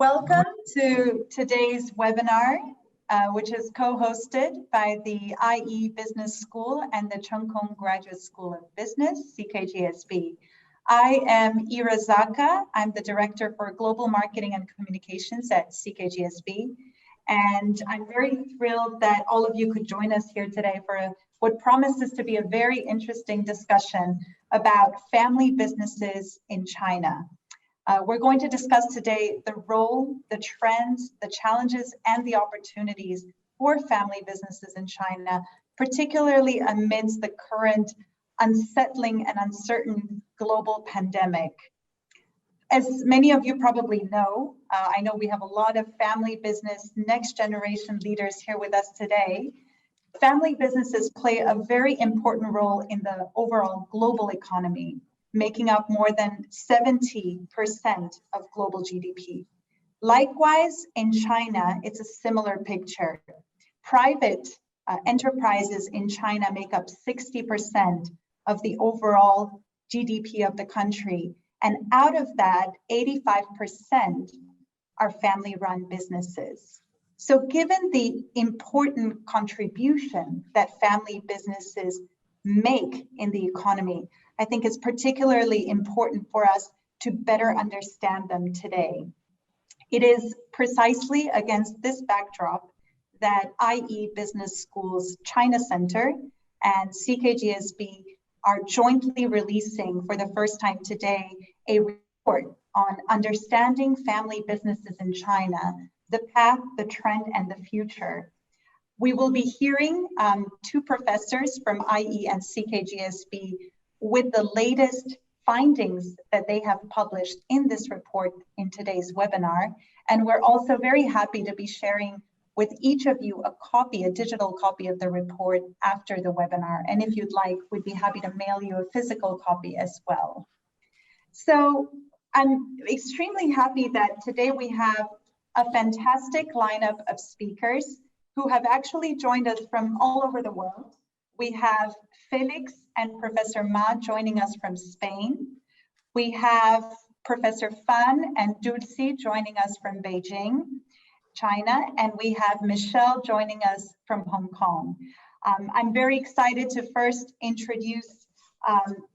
Welcome to today's webinar, which is co-hosted by the IE Business School and the Cheung Graduate School of Business, CKGSB. I am Ira Zaka. I'm the Director for Global Marketing and Communications at CKGSB. And I'm very thrilled that all of you could join us here today for what promises to be a very interesting discussion about family businesses in China. We're going to discuss today the role, the trends, the challenges, and the opportunities for family businesses in China, particularly amidst the current unsettling and uncertain global pandemic. As many of you probably know, I know we have a lot of family business next generation leaders here with us today. Family businesses play a very important role in the overall global economy, making up more than 70% of global GDP. Likewise, in China, it's a similar picture. Private enterprises in China make up 60% of the overall GDP of the country. And out of that, 85% are family-run businesses. So given the important contribution that family businesses make in the economy, I think it's particularly important for us to better understand them today. It is precisely against this backdrop that IE Business School's China Center and CKGSB are jointly releasing for the first time today a report on understanding family businesses in China, the path, the trend, and the future. We will be hearing two professors from IE and CKGSB with the latest findings that they have published in this report in today's webinar. And we're also very happy to be sharing with each of you a digital copy of the report after the webinar. And if you'd like, we'd be happy to mail you a physical copy as well. So I'm extremely happy that today we have a fantastic lineup of speakers who have actually joined us from all over the world. We have Felix and Professor Ma joining us from Spain. We have Professor Fan and Dulce joining us from Beijing, China, and we have Michelle joining us from Hong Kong. I'm very excited to first introduce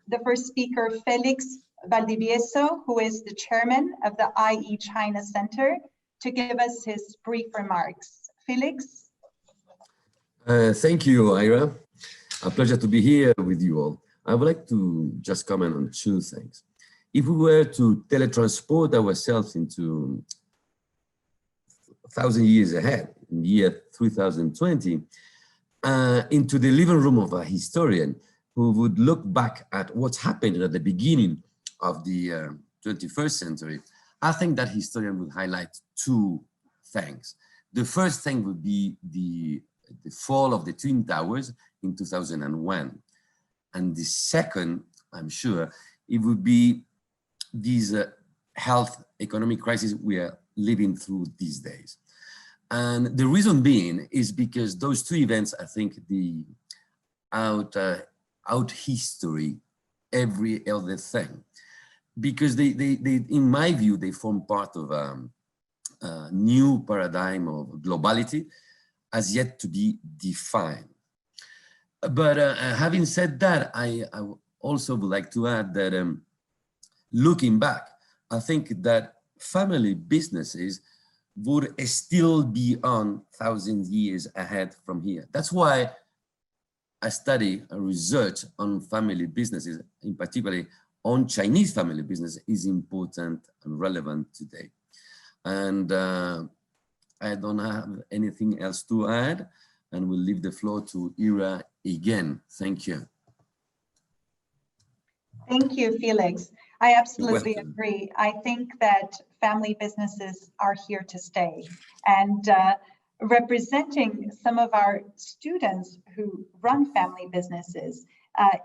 the first speaker, Felix Valdivieso, who is the chairman of the IE China Center, to give us his brief remarks. Felix? Thank you, Ira. A pleasure to be here with you all. I would like to just comment on two things. If we were to teletransport ourselves into 1,000 years ahead, in the year 2020, into the living room of a historian who would look back at what's happened at the beginning of the 21st century, I think that historian would highlight two things. The first thing would be the fall of the Twin Towers in 2001. And the second, I'm sure, it would be this health economic crisis we are living through these days. And the reason being is because those two events, I think, out history every other thing. Because they, in my view, they form part of a new paradigm of globality as yet to be defined. But having said that, I also would like to add that looking back, I think that family businesses would still be on 1,000 years ahead from here. That's why I study a research on family businesses, in particular on Chinese family business, is important and relevant today. And I don't have anything else to add, and we'll leave the floor to Ira again. Thank you. Thank you, Felix. I absolutely agree. I think that family businesses are here to stay. And representing some of our students who run family businesses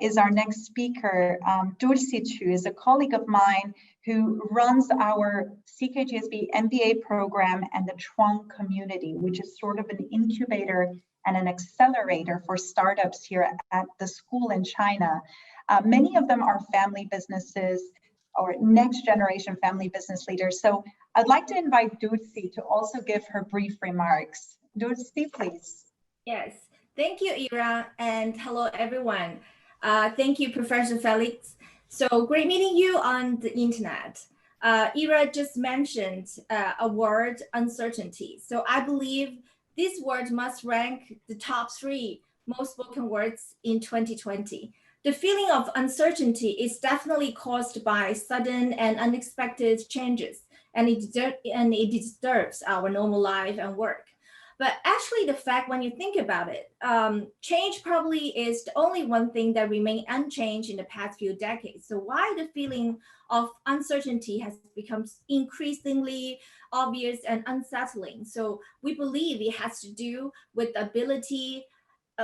is our next speaker. Dulce Chu is a colleague of mine who runs our CKGSB MBA program and the Cheung community, which is sort of an incubator and an accelerator for startups here at the school in China. Many of them are family businesses or next generation family business leaders. So I'd like to invite Dulce to also give her brief remarks. Dulce, please. Yes, thank you, Ira, and hello, everyone. Thank you, Professor Felix. So great meeting you on the internet. Ira just mentioned a word, uncertainty. So I believe this word must rank the top 3 most spoken words in 2020. The feeling of uncertainty is definitely caused by sudden and unexpected changes, and it disturbs our normal life and work. But actually, the fact when you think about it, change probably is the only one thing that remained unchanged in the past few decades. So why the feeling of uncertainty has become increasingly obvious and unsettling? So we believe it has to do with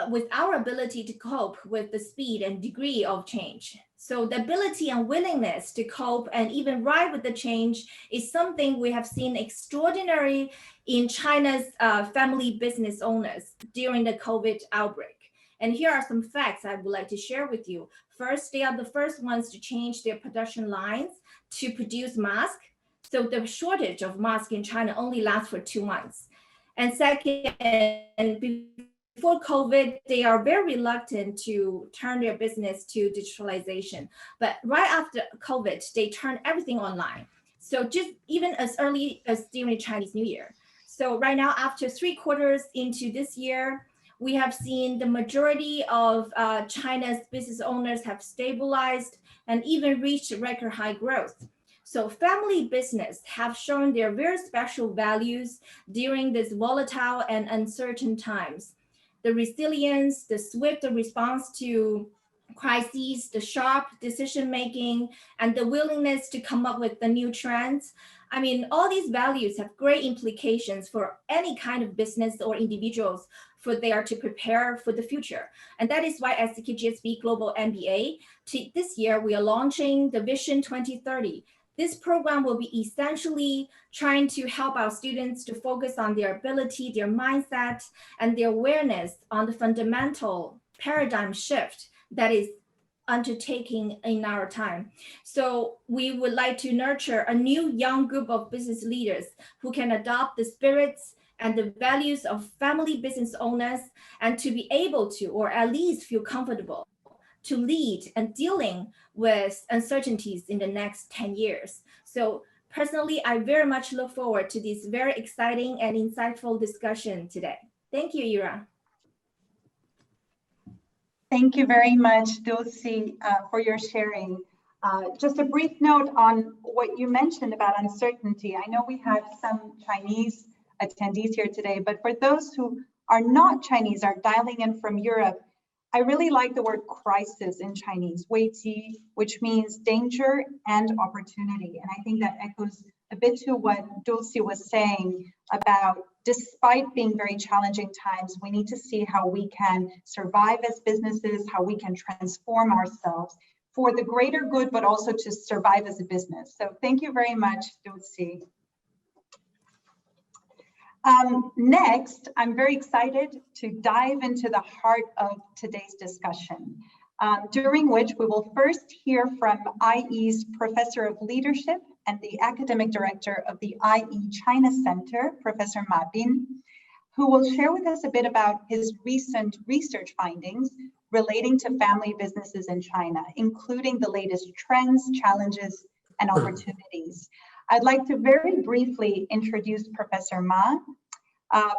with our ability to cope with the speed and degree of change. So the ability and willingness to cope and even ride with the change is something we have seen extraordinary in China's family business owners during the COVID outbreak. And here are some facts I would like to share with you. First, they are the first ones to change their production lines to produce masks. So the shortage of masks in China only lasts for 2 months. And second, before COVID, they are very reluctant to turn their business to digitalization. But right after COVID, they turned everything online. So just even as early as during Chinese New Year. So right now, after 3 quarters into this year, we have seen the majority of China's business owners have stabilized and even reached record high growth. So family business have shown their very special values during this volatile and uncertain times. The resilience, the swift response to crises, the sharp decision making, and the willingness to come up with the new trends. I mean, all these values have great implications for any kind of business or individuals for there to prepare for the future. And that is why as the CKGSB Global MBA, this year we are launching the Vision 2030. This program will be essentially trying to help our students to focus on their ability, their mindset, and their awareness on the fundamental paradigm shift that is undertaking in our time. So we would like to nurture a new young group of business leaders who can adopt the spirits and the values of family business owners and to be able to, or at least feel comfortable to lead and dealing with uncertainties in the next 10 years. So personally, I very much look forward to this very exciting and insightful discussion today. Thank you, Ira. Thank you very much, Dulce, for your sharing. Just a brief note on what you mentioned about uncertainty. I know we have some Chinese attendees here today, but for those who are not Chinese, are dialing in from Europe, I really like the word crisis in Chinese, 危机, which means danger and opportunity. And I think that echoes a bit to what Dulce was saying about despite being very challenging times, we need to see how we can survive as businesses, how we can transform ourselves for the greater good, but also to survive as a business. So thank you very much, Dulce. Next, I'm very excited to dive into the heart of today's discussion, during which we will first hear from IE's Professor of Leadership and the Academic Director of the IE China Center, Professor Ma Bin, who will share with us a bit about his recent research findings relating to family businesses in China, including the latest trends, challenges, and opportunities. I'd like to very briefly introduce Professor Ma.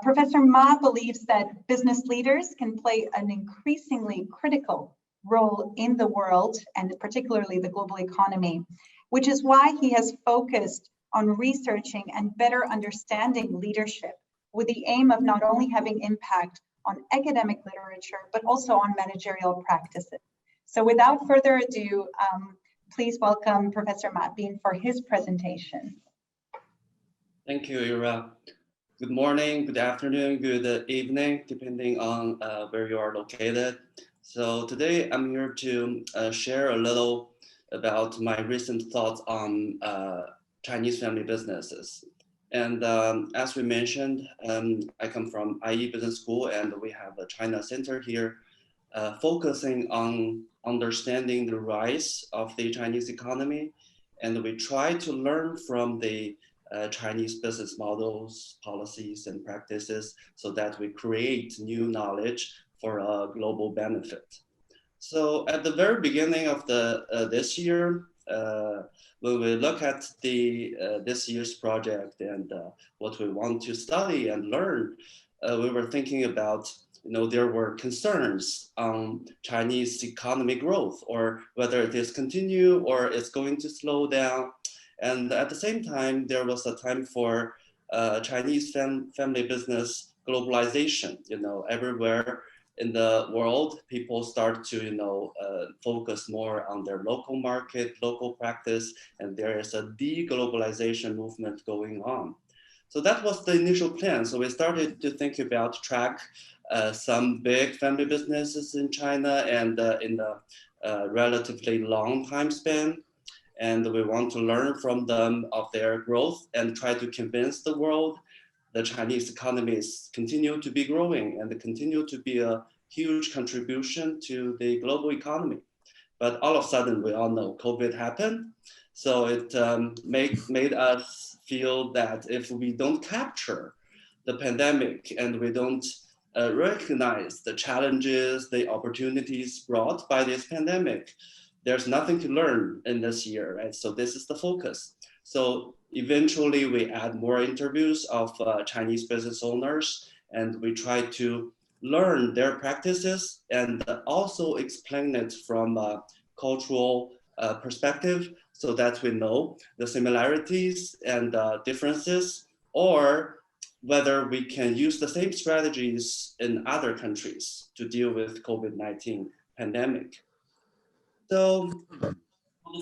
Professor Ma believes that business leaders can play an increasingly critical role in the world, and particularly the global economy, which is why he has focused on researching and better understanding leadership with the aim of not only having impact on academic literature, but also on managerial practices. So without further ado, please welcome Professor Ma Bin for his presentation. Thank you, Ira. Good morning, good afternoon, good evening, depending on where you are located. So today I'm here to share a little about my recent thoughts on Chinese family businesses. And as we mentioned, I come from IE Business School, and we have a China Center here focusing on understanding the rise of the Chinese economy. And we try to learn from the Chinese business models, policies, and practices so that we create new knowledge for a global benefit. So at the very beginning of this year, when we look at this year's project and what we want to study and learn, we were thinking about, there were concerns on Chinese economic growth, or whether it is continue or it's going to slow down. And at the same time, there was a time for Chinese family business globalization, everywhere in the world, people start to, focus more on their local market, local practice, and there is a de-globalization movement going on. So that was the initial plan. So we started to think about track some big family businesses in China and in the relatively long time span. And we want to learn from them of their growth and try to convince the world the Chinese economies continue to be growing and continue to be a huge contribution to the global economy. But all of a sudden, we all know COVID happened. So it made us feel that if we don't capture the pandemic and we don't recognize the challenges, the opportunities brought by this pandemic, there's nothing to learn in this year, right? So this is the focus. So eventually we add more interviews of Chinese business owners, and we try to learn their practices and also explain it from a cultural perspective so that we know the similarities and differences, or whether we can use the same strategies in other countries to deal with COVID-19 pandemic. So the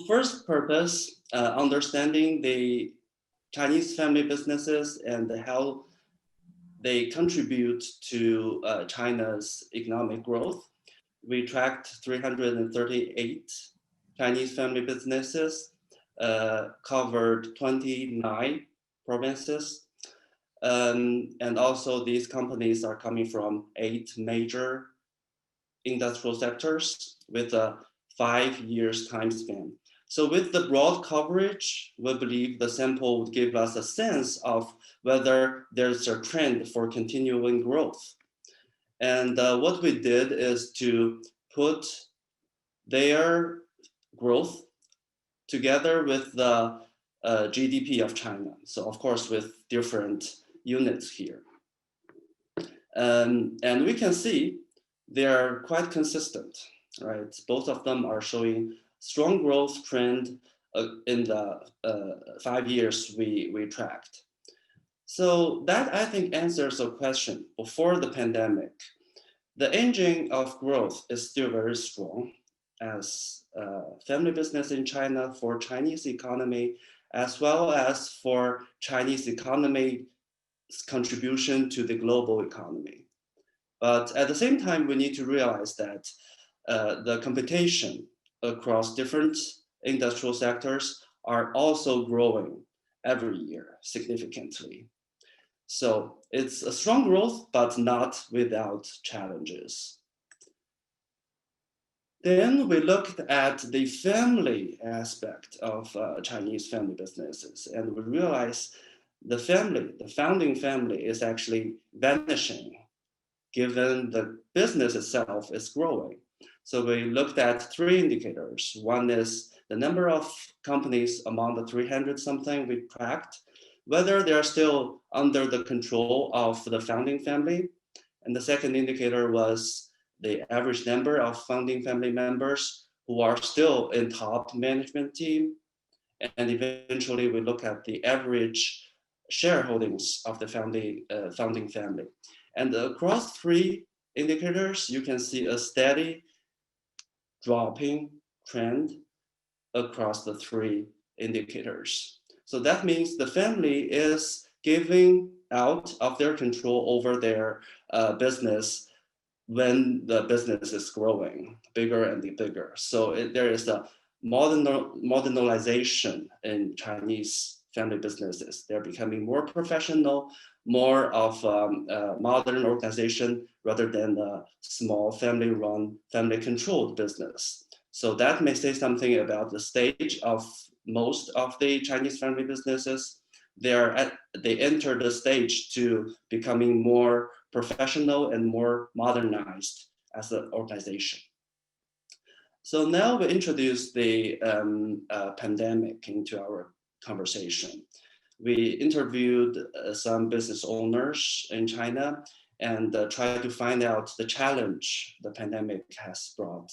first purpose, understanding the Chinese family businesses and how they contribute to China's economic growth. We tracked 338 Chinese family businesses, covered 29 provinces. And also these companies are coming from 8 major industrial sectors with a 5 years time span. So with the broad coverage, we believe the sample would give us a sense of whether there's a trend for continuing growth. And what we did is to put their growth together with the GDP of China. So of course, with different units here. And we can see they're quite consistent, right? Both of them are showing strong growth trend in the 5 years we tracked. So that, I think, answers a question. Before the pandemic, the engine of growth is still very strong as family business in China for Chinese economy, as well as for Chinese economy's contribution to the global economy. But at the same time, we need to realize that the competition across different industrial sectors are also growing every year significantly. So it's a strong growth, but not without challenges. Then we looked at the family aspect of Chinese family businesses, and we realized the founding family is actually vanishing given the business itself is growing. So we looked at 3 indicators. One is the number of companies among the 300 something we tracked, whether they are still under the control of the founding family. And the second indicator was the average number of founding family members who are still in top management team. And eventually we look at the average shareholdings of the founding family. And across 3 indicators, you can see a steady dropping trend across the 3 indicators. So that means the family is giving out of their control over their business when the business is growing bigger and bigger. So there is a modernization in Chinese family businesses. They're becoming more professional, more of modern organization rather than a small family-run, family-controlled business. So that may say something about the stage of most of the Chinese family businesses, they enter the stage to becoming more professional and more modernized as an organization. So now we introduce the pandemic into our conversation. We interviewed some business owners in China and tried to find out the challenge the pandemic has brought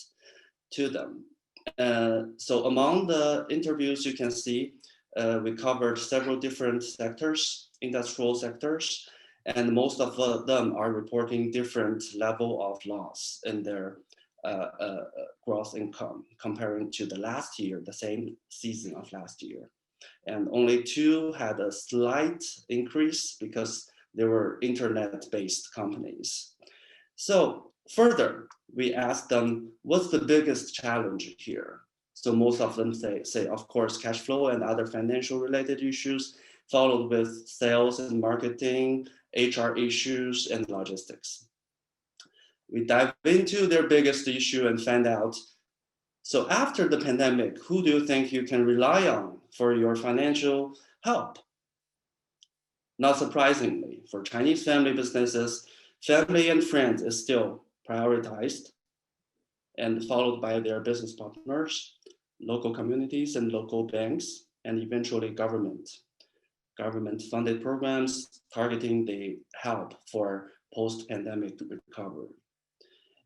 to them. So among the interviews, you can see we covered several different sectors, industrial sectors, and most of them are reporting different level of loss in their gross income comparing to the last year, the same season of last year. And only 2 had a slight increase because they were internet-based companies. So further, we asked them, what's the biggest challenge here? So most of them say, of course, cash flow and other financial related issues, followed with sales and marketing, HR issues, and logistics. We dive into their biggest issue and find out, so after the pandemic, who do you think you can rely on for your financial help? Not surprisingly, for Chinese family businesses, family and friends is still prioritized and followed by their business partners, local communities and local banks, and eventually government. Government-funded programs targeting the help for post-pandemic recovery.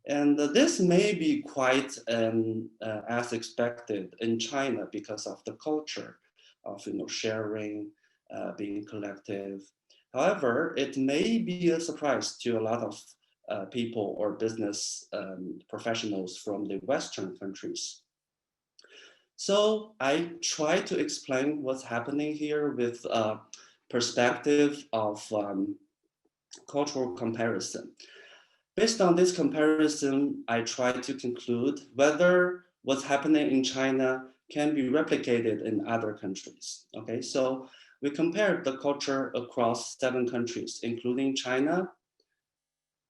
And this may be quite as expected in China because of the culture of sharing, being collective. However, it may be a surprise to a lot of people or business professionals from the Western countries. So I try to explain what's happening here with a perspective of cultural comparison. Based on this comparison, I try to conclude whether what's happening in China can be replicated in other countries. Okay, so we compared the culture across 7 countries, including China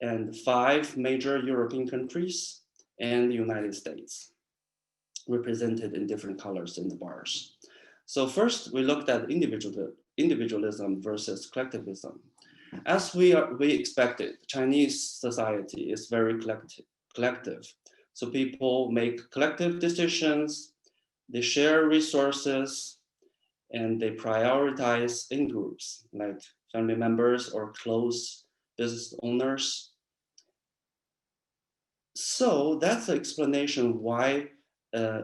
and 5 major European countries and the United States, represented in different colors in the bars. So first, we looked at individualism versus collectivism. As we expected, Chinese society is very collective. So people make collective decisions, they share resources, and they prioritize in groups like family members or close business owners. So that's the explanation why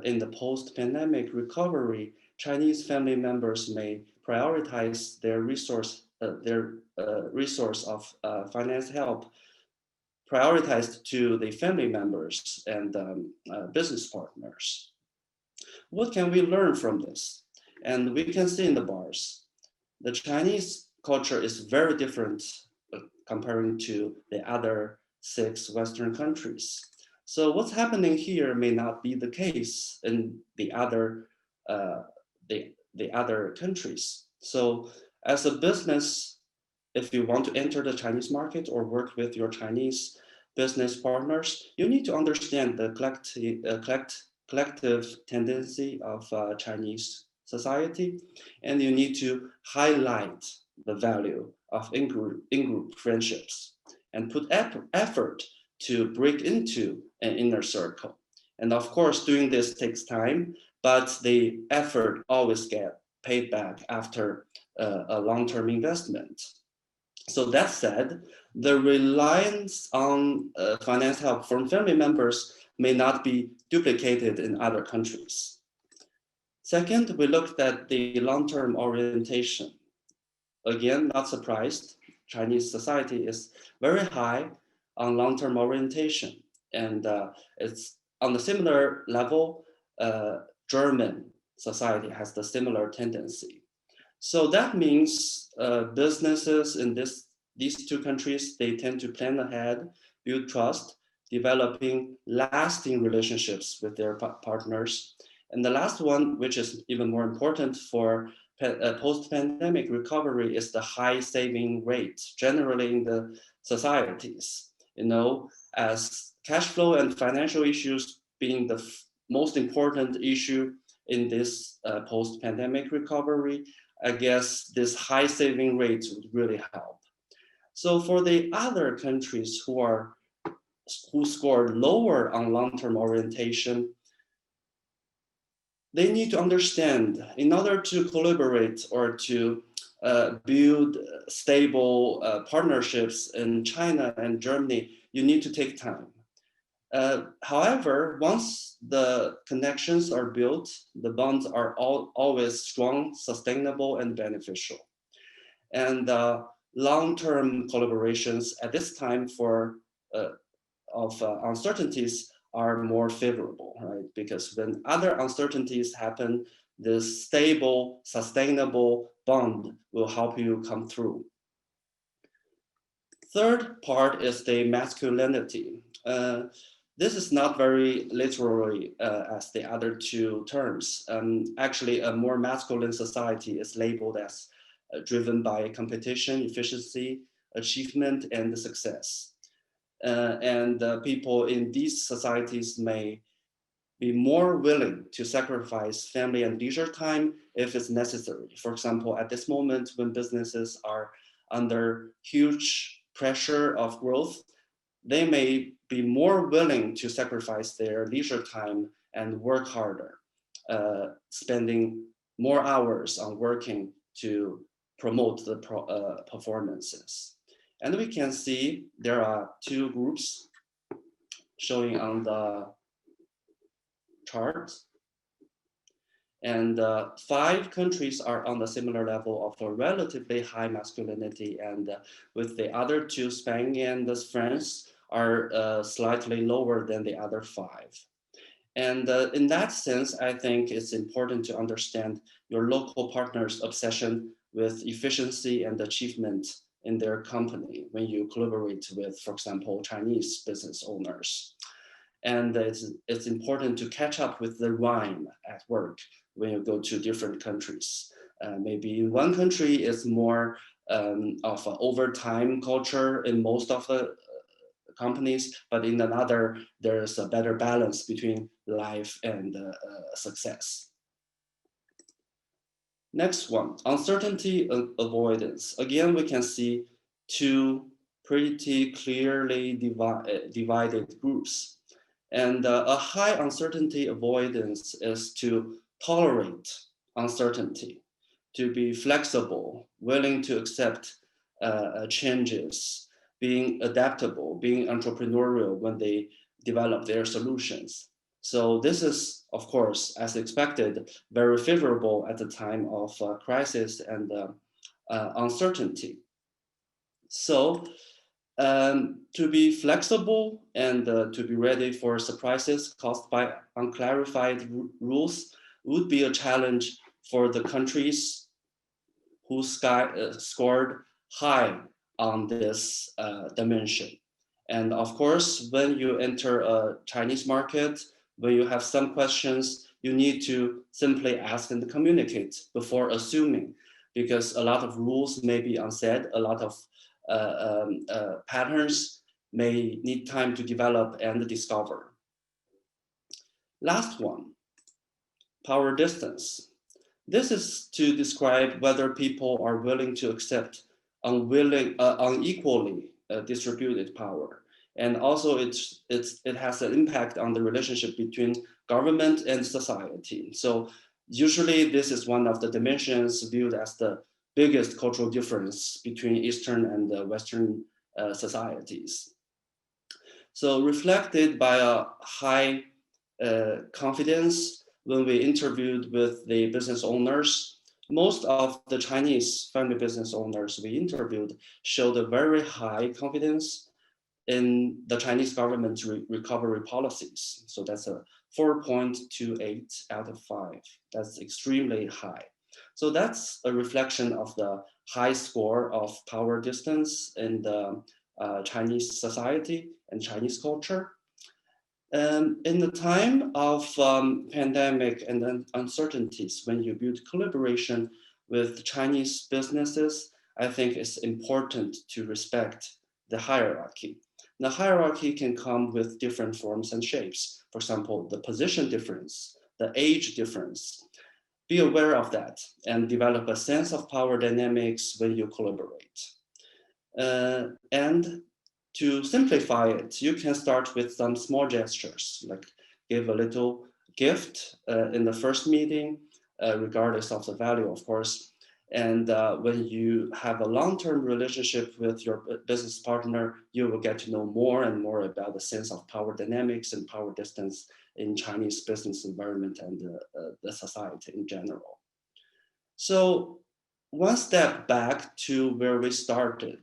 in the post-pandemic recovery, Chinese family members may prioritize their resource of finance help prioritized to the family members and business partners. What can we learn from this? And we can see in the bars, the Chinese culture is very different comparing to the other 6 Western countries. So what's happening here may not be the case in the other countries. So as a business, if you want to enter the Chinese market or work with your Chinese business partners, you need to understand the collective tendency of Chinese society, and you need to highlight the value of in-group friendships and put effort to break into an inner circle. And of course, doing this takes time, but the effort always gets paid back after a long-term investment. So that said, the reliance on finance help from family members may not be duplicated in other countries. Second, we looked at the long-term orientation. Again, not surprised, Chinese society is very high on long-term orientation, and it's on the similar level, German society has the similar tendency. So that means businesses in these 2 countries, they tend to plan ahead, build trust, developing lasting relationships with their partners. And the last one, which is even more important for post-pandemic recovery, is the high saving rate generally in the societies. As cash flow and financial issues being the most important issue in this post-pandemic recovery, I guess this high saving rate would really help. So for the other countries who scored lower on long-term orientation, they need to understand, in order to collaborate or to build stable partnerships in China and Germany, you need to take time. However, once the connections are built, the bonds are always strong, sustainable, and beneficial. And long-term collaborations at this time of uncertainties are more favorable, right? Because when other uncertainties happen, this stable, sustainable bond will help you come through. Third part is the masculinity. This is not very literally as the other two terms. Actually, a more masculine society is labeled as driven by competition, efficiency, achievement, and success. And people in these societies may be more willing to sacrifice family and leisure time if it's necessary. For example, at this moment when businesses are under huge pressure of growth, they may be more willing to sacrifice their leisure time and work harder, spending more hours on working to promote the performances. And we can see there are two groups showing on the chart. And 5 countries are on the similar level of a relatively high masculinity, and with the other 2, Spain and France, are slightly lower than the other 5. And in that sense, I think it's important to understand your local partner's obsession with efficiency and achievement in their company when you collaborate with, for example, Chinese business owners. And it's important to catch up with the rhyme at work when you go to different countries. Maybe in one country it's more of an overtime culture in most of the companies, but in another, there's a better balance between life and success. Next one, uncertainty avoidance. Again, we can see 2 pretty clearly divided groups. And a high uncertainty avoidance is to tolerate uncertainty, to be flexible, willing to accept changes, being adaptable, being entrepreneurial when they develop their solutions. So this is, of course, as expected, very favorable at the time of crisis and uncertainty. So to be flexible and to be ready for surprises caused by unclarified rules would be a challenge for the countries who scored high on this dimension. And of course, when you enter a Chinese market, when you have some questions, you need to simply ask and communicate before assuming, because a lot of rules may be unsaid, a lot of patterns may need time to develop and discover. Last one, power distance. This is to describe whether people are willing to accept unequally distributed power. And also it has an impact on the relationship between government and society. So usually this is one of the dimensions viewed as the biggest cultural difference between Eastern and Western societies. So reflected by a high confidence, when we interviewed with the business owners, most of the Chinese family business owners we interviewed showed a very high confidence in the Chinese government's recovery policies. So that's a 4.28 out of 5. That's extremely high. So that's a reflection of the high score of power distance in the Chinese society and Chinese culture. In the time of pandemic and then uncertainties, when you build collaboration with Chinese businesses, I think it's important to respect the hierarchy. The hierarchy can come with different forms and shapes. For example, the position difference, the age difference. be aware of that and develop a sense of power dynamics when you collaborate. And to simplify it, you can start with some small gestures, like give a little gift in the first meeting, regardless of the value, of course. And when you have a long-term relationship with your business partner, you will get to know more and more about the sense of power dynamics and power distance in Chinese business environment and the society in general. So one step back to where we started.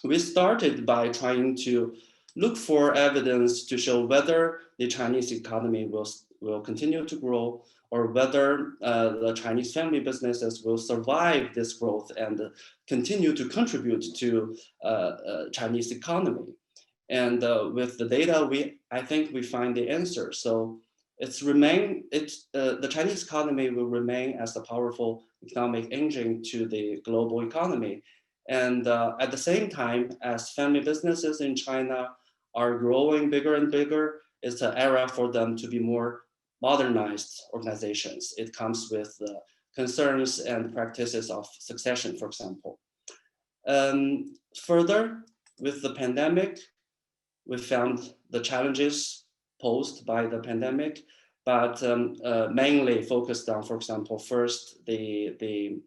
We started by trying to look for evidence to show whether the Chinese economy will continue to grow, or whether the Chinese family businesses will survive this growth and continue to contribute to Chinese economy. And with the data, I think we find the answer. So the Chinese economy will remain as a powerful economic engine to the global economy. And at the same time, as family businesses in China are growing bigger and bigger, it's an era for them to be more modernized organizations. It comes with concerns and practices of succession, for example. Further, with the pandemic, we found the challenges posed by the pandemic, but mainly focused on, for example, first the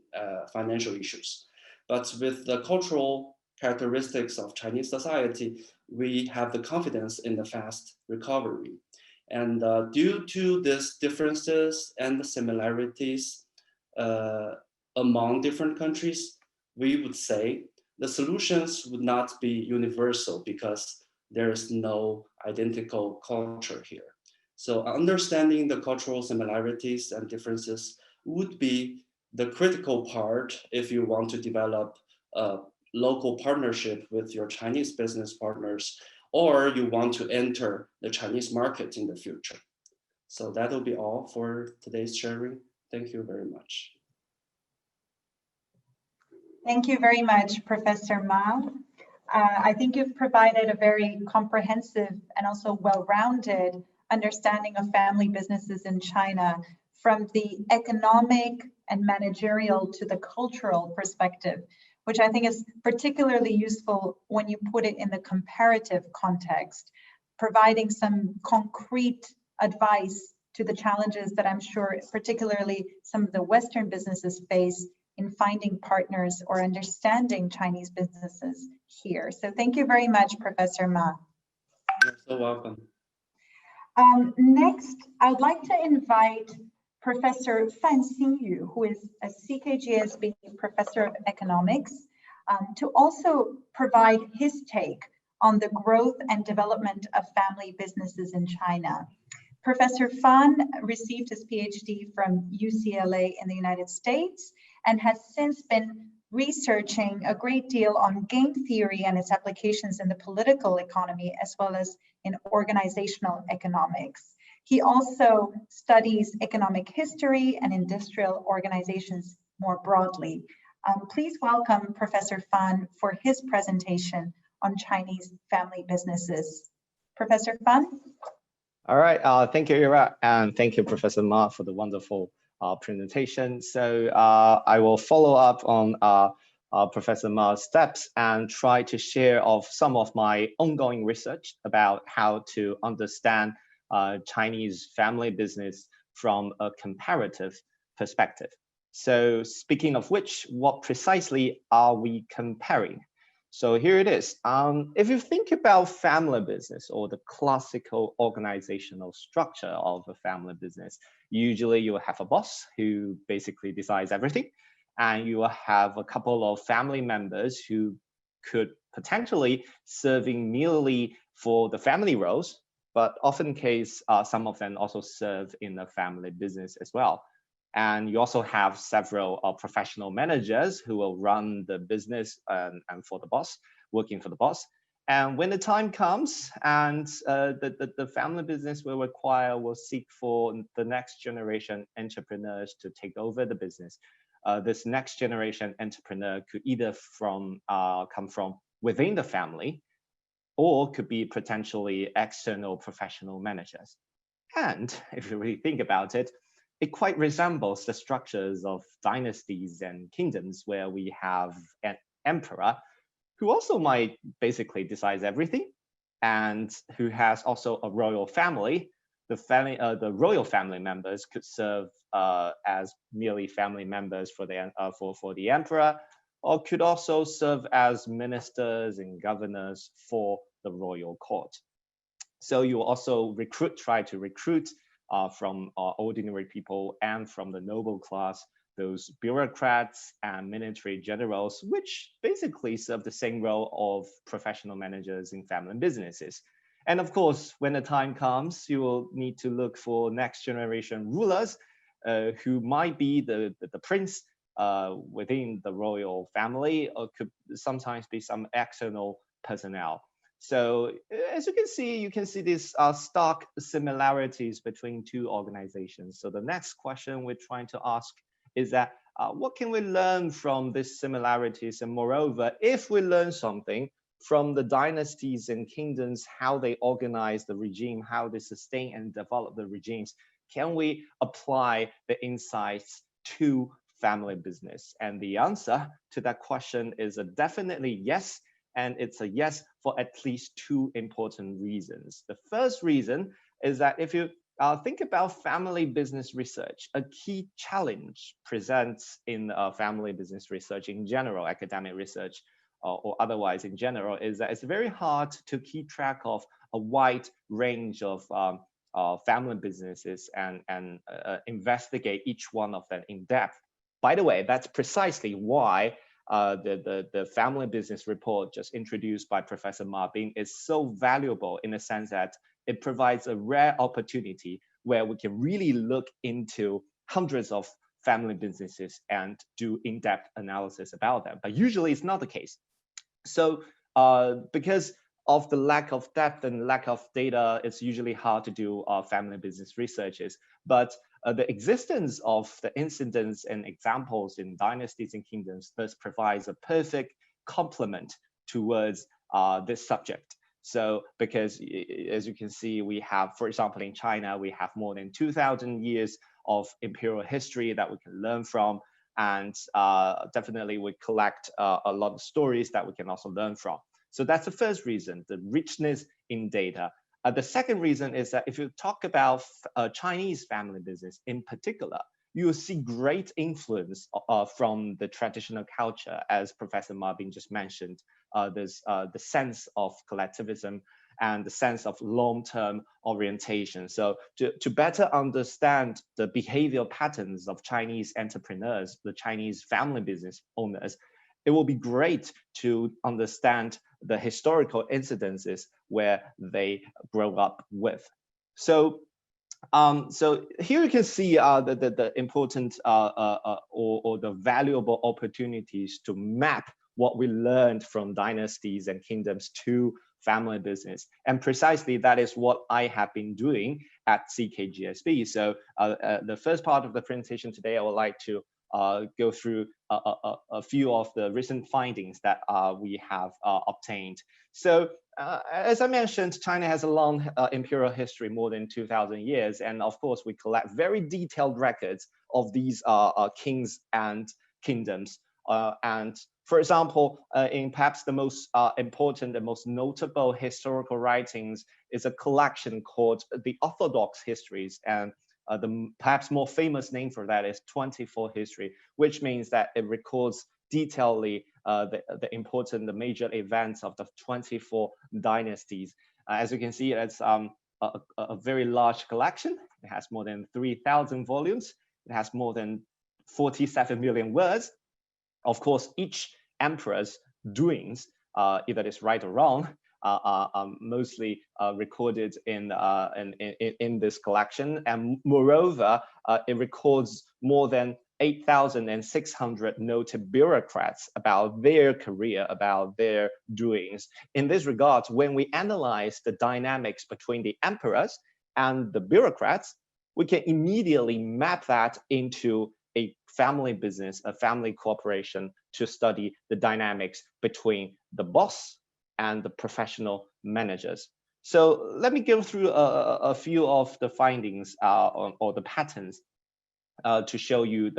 financial issues. But with the cultural characteristics of Chinese society, we have the confidence in the fast recovery. And due to these differences and the similarities among different countries, we would say the solutions would not be universal because there is no identical culture here. So understanding the cultural similarities and differences would be the critical part if you want to develop a local partnership with your Chinese business partners, or you want to enter the Chinese market in the future. So that'll be all for today's sharing. Thank you very much. Thank you very much, Professor Ma. I think you've provided a very comprehensive and also well-rounded understanding of family businesses in China, from the economic and managerial to the cultural perspective, which I think is particularly useful when you put it in the comparative context, providing some concrete advice to the challenges that I'm sure particularly some of the Western businesses face in finding partners or understanding Chinese businesses here. So thank you very much, Professor Ma. You're so welcome. Next, I would like to invite Professor Fan Xinyu, who is a CKGSB Professor of Economics, to also provide his take on the growth and development of family businesses in China. Professor Fan received his PhD from UCLA in the United States and has since been researching a great deal on game theory and its applications in the political economy, as well as in organizational economics. He also studies economic history and industrial organizations more broadly. Please welcome Professor Fan for his presentation on Chinese family businesses. Professor Fan? All right, thank you, Ira, and thank you, Professor Ma, for the wonderful presentation. So I will follow up on Professor Ma's steps and try to share some of my ongoing research about how to understand Chinese family business from a comparative perspective. So speaking of which, what precisely are we comparing? So here it is. If you think about family business or the classical organizational structure of a family business, usually you will have a boss who basically decides everything, and you will have a couple of family members who could potentially serving merely for the family roles, but often case some of them also serve in the family business as well. And you also have several professional managers who will run the business and for the boss, working for the boss. And when the time comes and the family business will seek for the next generation entrepreneurs to take over the business, this next generation entrepreneur could either come from within the family, or could be potentially external professional managers. And if you really think about it, it quite resembles the structures of dynasties and kingdoms where we have an emperor who also might basically decide everything and who has also a royal family. The royal family members could serve as merely family members for the emperor, or could also serve as ministers and governors for the royal court. So you also try to recruit from ordinary people and from the noble class, those bureaucrats and military generals, which basically serve the same role of professional managers in family businesses. And of course, when the time comes, you will need to look for next generation rulers who might be the prince within the royal family, or could sometimes be some external personnel. So as you can see these stark similarities between two organizations. So the next question we're trying to ask is that what can we learn from these similarities? And moreover, if we learn something from the dynasties and kingdoms, how they organize the regime, how they sustain and develop the regimes, can we apply the insights to family business? And the answer to that question is a definitely yes. And it's a yes for at least two important reasons. The first reason is that if you think about family business research, a key challenge presents in family business research in general, academic research or otherwise in general, is that it's very hard to keep track of a wide range of family businesses and investigate each one of them in depth. By the way, that's precisely why the family business report just introduced by Professor Ma Bing is so valuable in the sense that it provides a rare opportunity where we can really look into hundreds of family businesses and do in-depth analysis about them. But usually it's not the case. So because of the lack of depth and lack of data, it's usually hard to do family business researches. But the existence of the incidents and examples in dynasties and kingdoms thus provides a perfect complement towards this subject. So because as you can see, we have, for example, in China, we have more than 2,000 years of imperial history that we can learn from. And definitely we collect a lot of stories that we can also learn from. So that's the first reason, the richness in data. The second reason is that if you talk about Chinese family business in particular, you will see great influence from the traditional culture, as Professor Ma Bing just mentioned. There's the sense of collectivism and the sense of long-term orientation. So to better understand the behavioral patterns of Chinese entrepreneurs, the Chinese family business owners, it will be great to understand the historical incidences where they grow up with. So, so here you can see the important or the valuable opportunities to map what we learned from dynasties and kingdoms to family business. And precisely that is what I have been doing at CKGSB. So the first part of the presentation today, I would like to go through a few of the recent findings that we have obtained. So as I mentioned, China has a long imperial history, more than 2,000 years. And of course, we collect very detailed records of these kings and kingdoms. And for example, in perhaps the most important and most notable historical writings is a collection called the Orthodox Histories. And the perhaps more famous name for that is 24 history, which means that it records detailedly the major events of the 24 dynasties. As you can see, it's a very large collection. It has more than 3,000 volumes. It has more than 47 million words. Of course, each emperor's doings, either it's right or wrong, are mostly recorded in this collection. And moreover, it records more than 8,600 noted bureaucrats about their career, about their doings. In this regard, when we analyze the dynamics between the emperors and the bureaucrats, we can immediately map that into a family business, a family cooperation, to study the dynamics between the boss and the professional managers. So let me go through a few of the findings or the patterns to show you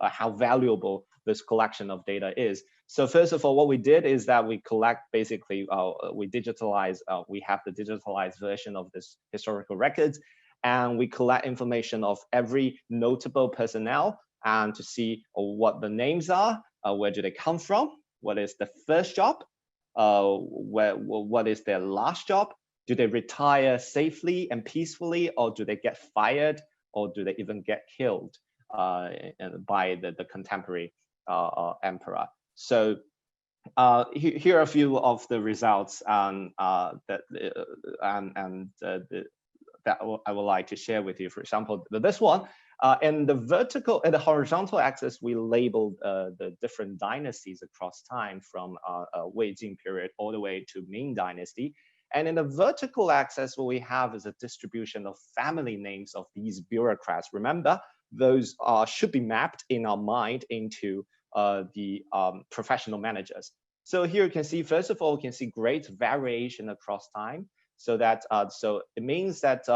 how valuable this collection of data is. So first of all, what we did is that we collect basically, we digitalize, we have the digitalized version of this historical records, and we collect information of every notable personnel and to see what the names are, where do they come from, what is the first job, what is their last job, do they retire safely and peacefully, or do they get fired, or do they even get killed by the contemporary emperor. So here are a few of the results that I would like to share with you. For example, this one, in the horizontal axis, we labeled the different dynasties across time from Wei Jing period all the way to Ming Dynasty. And in the vertical axis, what we have is a distribution of family names of these bureaucrats. Remember, those should be mapped in our mind into the professional managers. So here you can see, first of all, you can see great variation across time. So that so it means that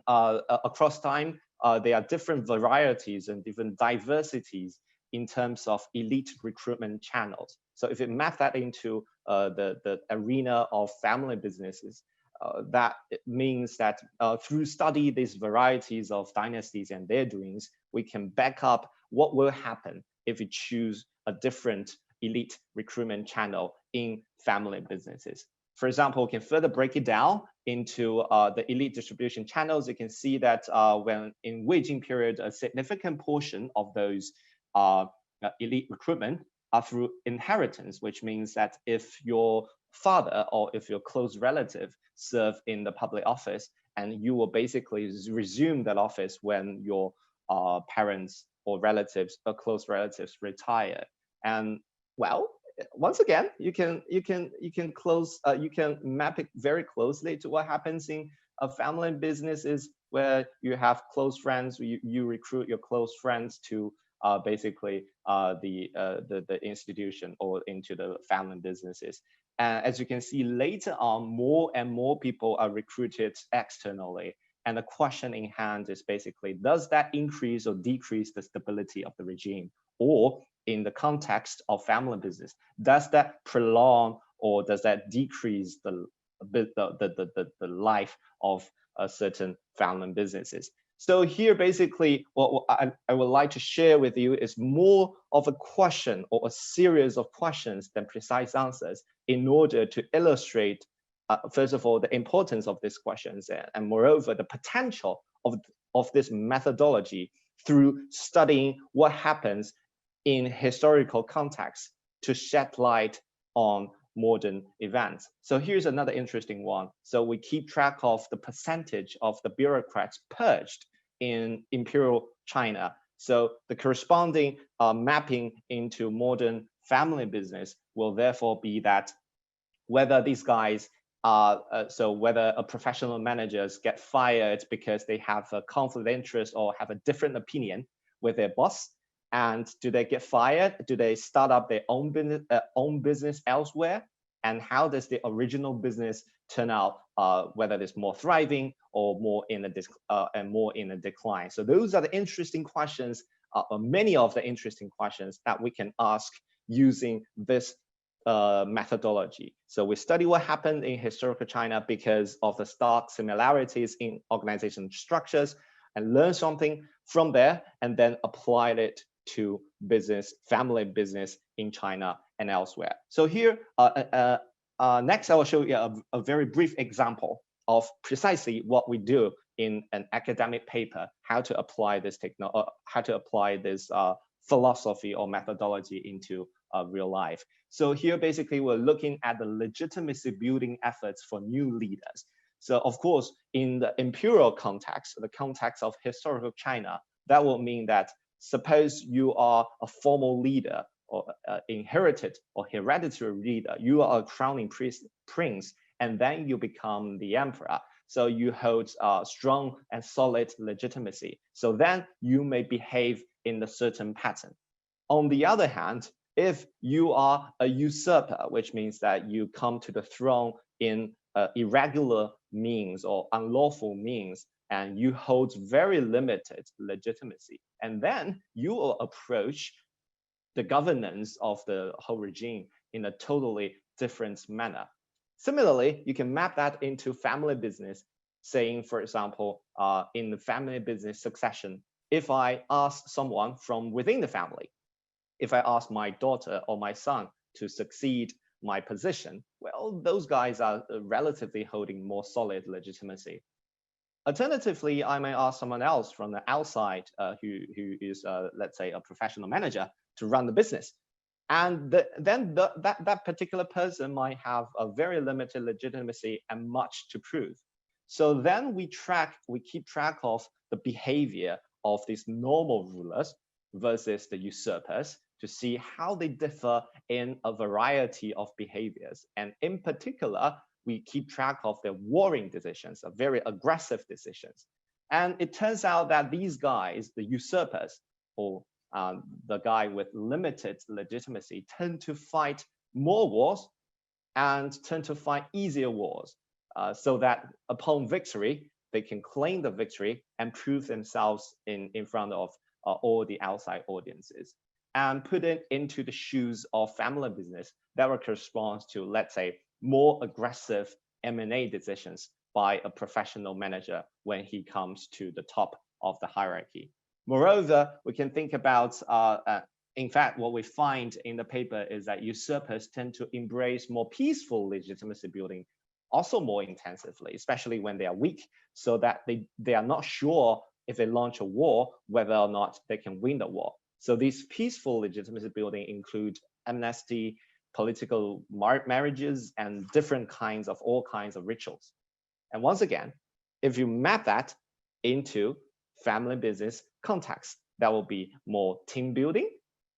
across time, there are different varieties and different diversities in terms of elite recruitment channels. So if you map that into the arena of family businesses, that means that through study these varieties of dynasties and their doings, we can back up what will happen if we choose a different elite recruitment channel in family businesses. For example, we can further break it down into the elite distribution channels. You can see that when in Wei Jing period, a significant portion of those elite recruitment are through inheritance, which means that if your father or if your close relative serve in the public office, and you will basically resume that office when your parents or relatives or close relatives retire. And well, once again, you can map it very closely to what happens in family businesses where you have close friends. You recruit your close friends to basically the institution or into the family businesses. And as you can see later on, more and more people are recruited externally. And the question in hand is basically, does that increase or decrease the stability of the regime? Or in the context of family business, does that prolong or does that decrease the life of certain family businesses? So here, basically, what I would like to share with you is more of a question or a series of questions than precise answers in order to illustrate, first of all, the importance of these questions and moreover, the potential of this methodology through studying what happens in historical context to shed light on modern events. So here's another interesting one. So we keep track of the percentage of the bureaucrats purged in imperial China. So the corresponding mapping into modern family business will therefore be that whether these guys so whether a professional managers get fired because they have a conflict of interest or have a different opinion with their boss, and do they get fired? Do they start up their own business elsewhere? And how does the original business turn out? Whether it's more thriving or more in a decline. So those are the interesting questions, or many of the interesting questions that we can ask using this methodology. So we study what happened in historical China because of the stark similarities in organization structures, and learn something from there, and then apply it to business, family business in China and elsewhere. So here, next I will show you a very brief example of precisely what we do in an academic paper, how to apply this philosophy or methodology into real life. So here, basically, we're looking at the legitimacy building efforts for new leaders. So of course, in the imperial context, the context of historical China, that will mean that suppose you are a formal leader or inherited or hereditary leader, you are a crowning prince, and then you become the emperor. So you hold strong and solid legitimacy. So then you may behave in a certain pattern. On the other hand, if you are a usurper, which means that you come to the throne in irregular means or unlawful means, and you hold very limited legitimacy. And then you will approach the governance of the whole regime in a totally different manner. Similarly, you can map that into family business, saying, for example, in the family business succession, if I ask someone from within the family, if I ask my daughter or my son to succeed my position, well, those guys are relatively holding more solid legitimacy. Alternatively, I may ask someone else from the outside who is, let's say, a professional manager to run the business. And then that particular person might have a very limited legitimacy and much to prove. So then we keep track of the behavior of these normal rulers versus the usurpers to see how they differ in a variety of behaviors. And in particular, we keep track of their warring decisions, very aggressive decisions. And it turns out that these guys, the usurpers, or the guy with limited legitimacy, tend to fight more wars and tend to fight easier wars, so that upon victory, they can claim the victory and prove themselves in front of all the outside audiences, and put it into the shoes of family business that corresponds to, let's say, more aggressive M&A decisions by a professional manager when he comes to the top of the hierarchy. Moreover, we can think about, in fact, what we find in the paper is that usurpers tend to embrace more peaceful legitimacy building also more intensively, especially when they are weak, so that they are not sure if they launch a war, whether or not they can win the war. So these peaceful legitimacy building include amnesty, political marriages, and all kinds of rituals. And once again, if you map that into family business context, that will be more team building.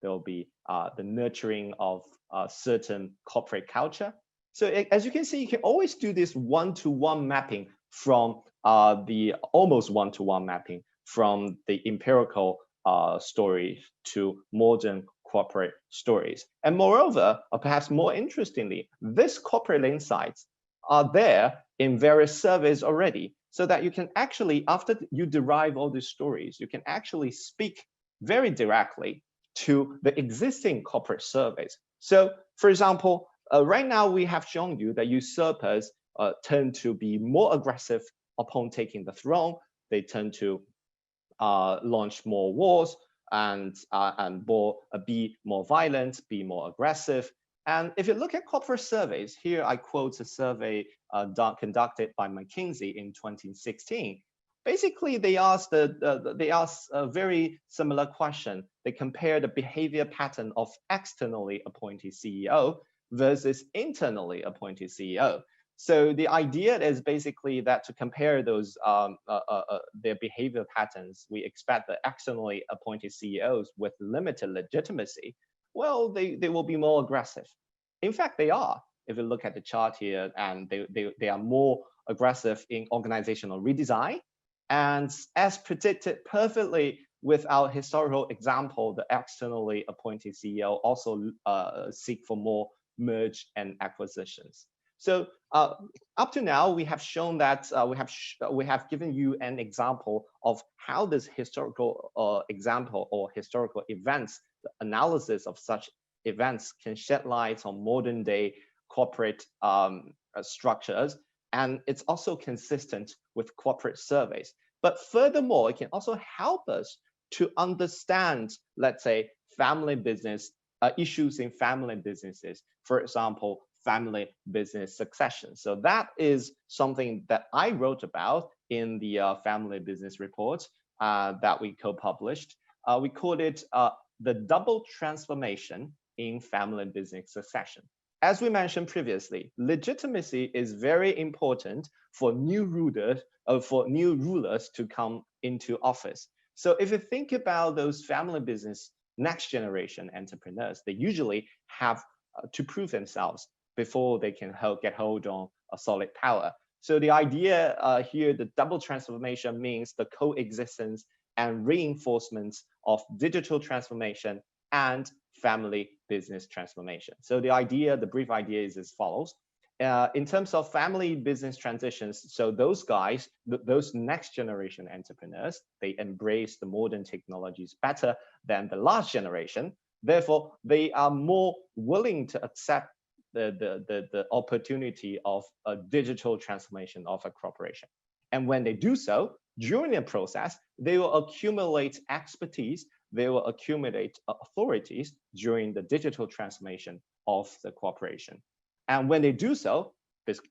There will be the nurturing of certain corporate culture. So as you can see, you can always do this one-to-one mapping from almost one-to-one mapping from the empirical story to modern corporate stories. And moreover, or perhaps more interestingly, this corporate insights are there in various surveys already, so that you can actually, after you derive all these stories, you can actually speak very directly to the existing corporate surveys. So for example, right now we have shown you that usurpers tend to be more aggressive upon taking the throne. They tend to launch more wars and be more violent, be more aggressive. And if you look at corporate surveys, here I quote a survey conducted by McKinsey in 2016. Basically, they asked a very similar question. They compare the behavior pattern of externally appointed CEO versus internally appointed CEO. So the idea is basically that to compare those their behavior patterns, we expect the externally appointed CEOs with limited legitimacy, well, they will be more aggressive. In fact, they are. If you look at the chart here, and they are more aggressive in organizational redesign. And as predicted perfectly with our historical example, the externally appointed CEO also seek for more merge and acquisitions. So up to now, we have shown that we have given you an example of how this historical example or historical events, the analysis of such events can shed light on modern day corporate structures. And it's also consistent with corporate surveys. But furthermore, it can also help us to understand, let's say, family business issues in family businesses. For example, family business succession. So that is something that I wrote about in the family business report that we co-published. We called it the double transformation in family business succession. As we mentioned previously, legitimacy is very important for new rulers to come into office. So if you think about those family business next generation entrepreneurs, they usually have to prove themselves before they can get hold on a solid power. So the idea here, the double transformation, means the coexistence and reinforcement of digital transformation and family business transformation. So the brief idea is as follows. In terms of family business transitions, so those guys, those next generation entrepreneurs, they embrace the modern technologies better than the last generation. Therefore, they are more willing to accept the opportunity of a digital transformation of a corporation. And when they do so, during the process, they will accumulate expertise, they will accumulate authorities during the digital transformation of the corporation. And when they do so,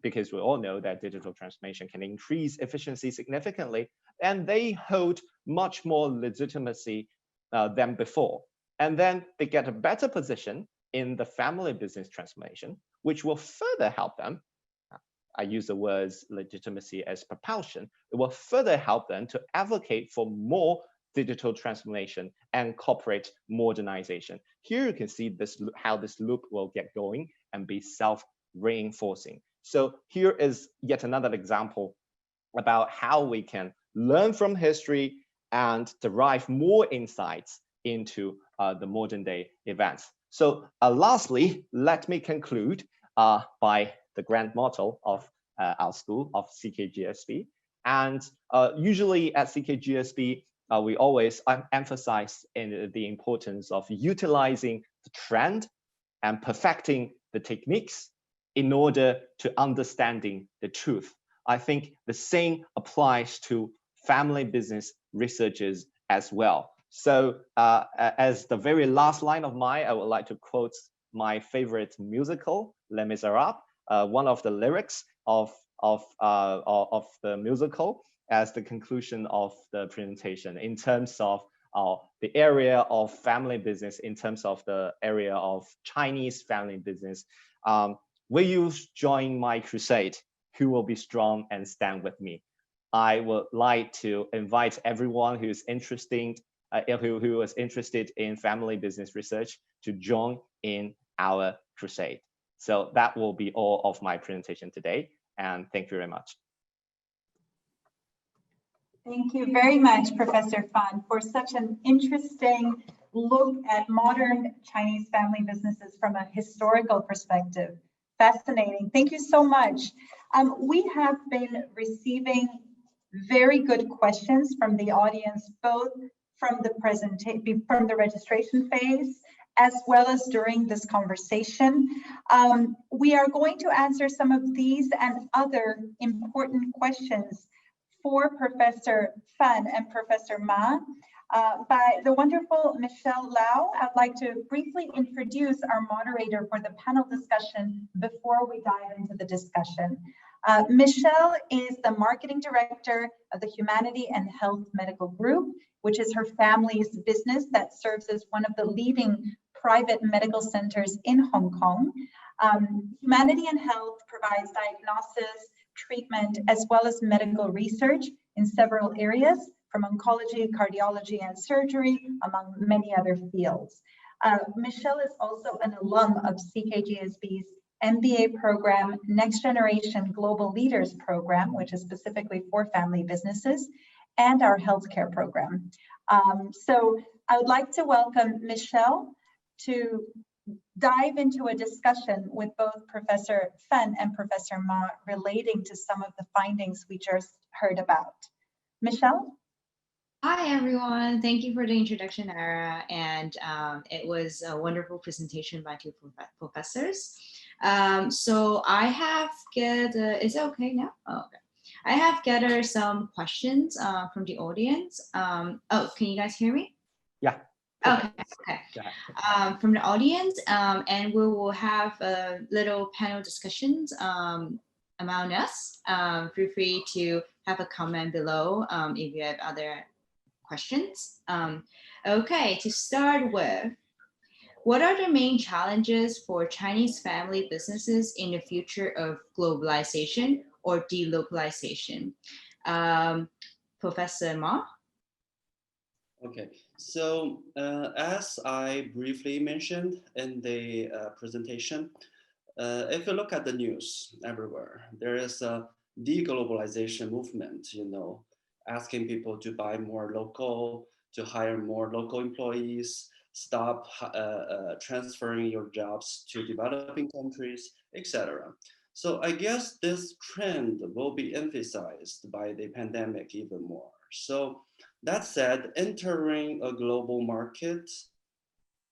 because we all know that digital transformation can increase efficiency significantly, and they hold much more legitimacy than before. And then they get a better position in the family business transformation, which will further help them. I use the words legitimacy as propulsion. It will further help them to advocate for more digital transformation and corporate modernization. Here you can see this, how this loop will get going and be self-reinforcing. So here is yet another example about how we can learn from history and derive more insights into the modern day events. So lastly, let me conclude by the grand motto of our school, of CKGSB. And usually at CKGSB, we always emphasize the importance of utilizing the trend and perfecting the techniques in order to understanding the truth. I think the same applies to family business researchers as well. So as the very last line of mine, I would like to quote my favorite musical, Les Miserables, one of the lyrics of the musical as the conclusion of the presentation in terms of the area of family business, in terms of the area of Chinese family business. Will you join my crusade? Who will be strong and stand with me? I would like to invite everyone who is interested in family business research to join in our crusade. So that will be all of my presentation today. And thank you very much. Thank you very much, Professor Fan, for such an interesting look at modern Chinese family businesses from a historical perspective. Fascinating. Thank you so much. We have been receiving very good questions from the audience, both from the registration phase, as well as during this conversation. We are going to answer some of these and other important questions for Professor Fan and Professor Ma by the wonderful Michelle Lau. I'd like to briefly introduce our moderator for the panel discussion before we dive into the discussion. Michelle is the marketing director of the Humanity and Health Medical Group, which is her family's business that serves as one of the leading private medical centers in Hong Kong. Humanity and Health provides diagnosis, treatment, as well as medical research in several areas, from oncology, cardiology, and surgery, among many other fields. Michelle is also an alum of CKGSB's MBA program, Next Generation Global Leaders program, which is specifically for family businesses, and our healthcare program. So I would like to welcome Michelle to dive into a discussion with both Professor Fan and Professor Ma relating to some of the findings we just heard about. Michelle? Hi, everyone. Thank you for the introduction, Ara. And it was a wonderful presentation by two professors. So I have is it okay now? Oh, okay. I have gathered some questions from the audience. Oh, can you guys hear me? Yeah. Okay. From the audience, and we will have a little panel discussions among us. Feel free to have a comment below if you have other questions. Okay, to start with, what are the main challenges for Chinese family businesses in the future of globalization or delocalization? Professor Ma? Okay, so as I briefly mentioned in the presentation, if you look at the news everywhere, there is a deglobalization movement, asking people to buy more local, to hire more local employees, stop transferring your jobs to developing countries, etc. So I guess this trend will be emphasized by the pandemic even more. So that said, entering a global market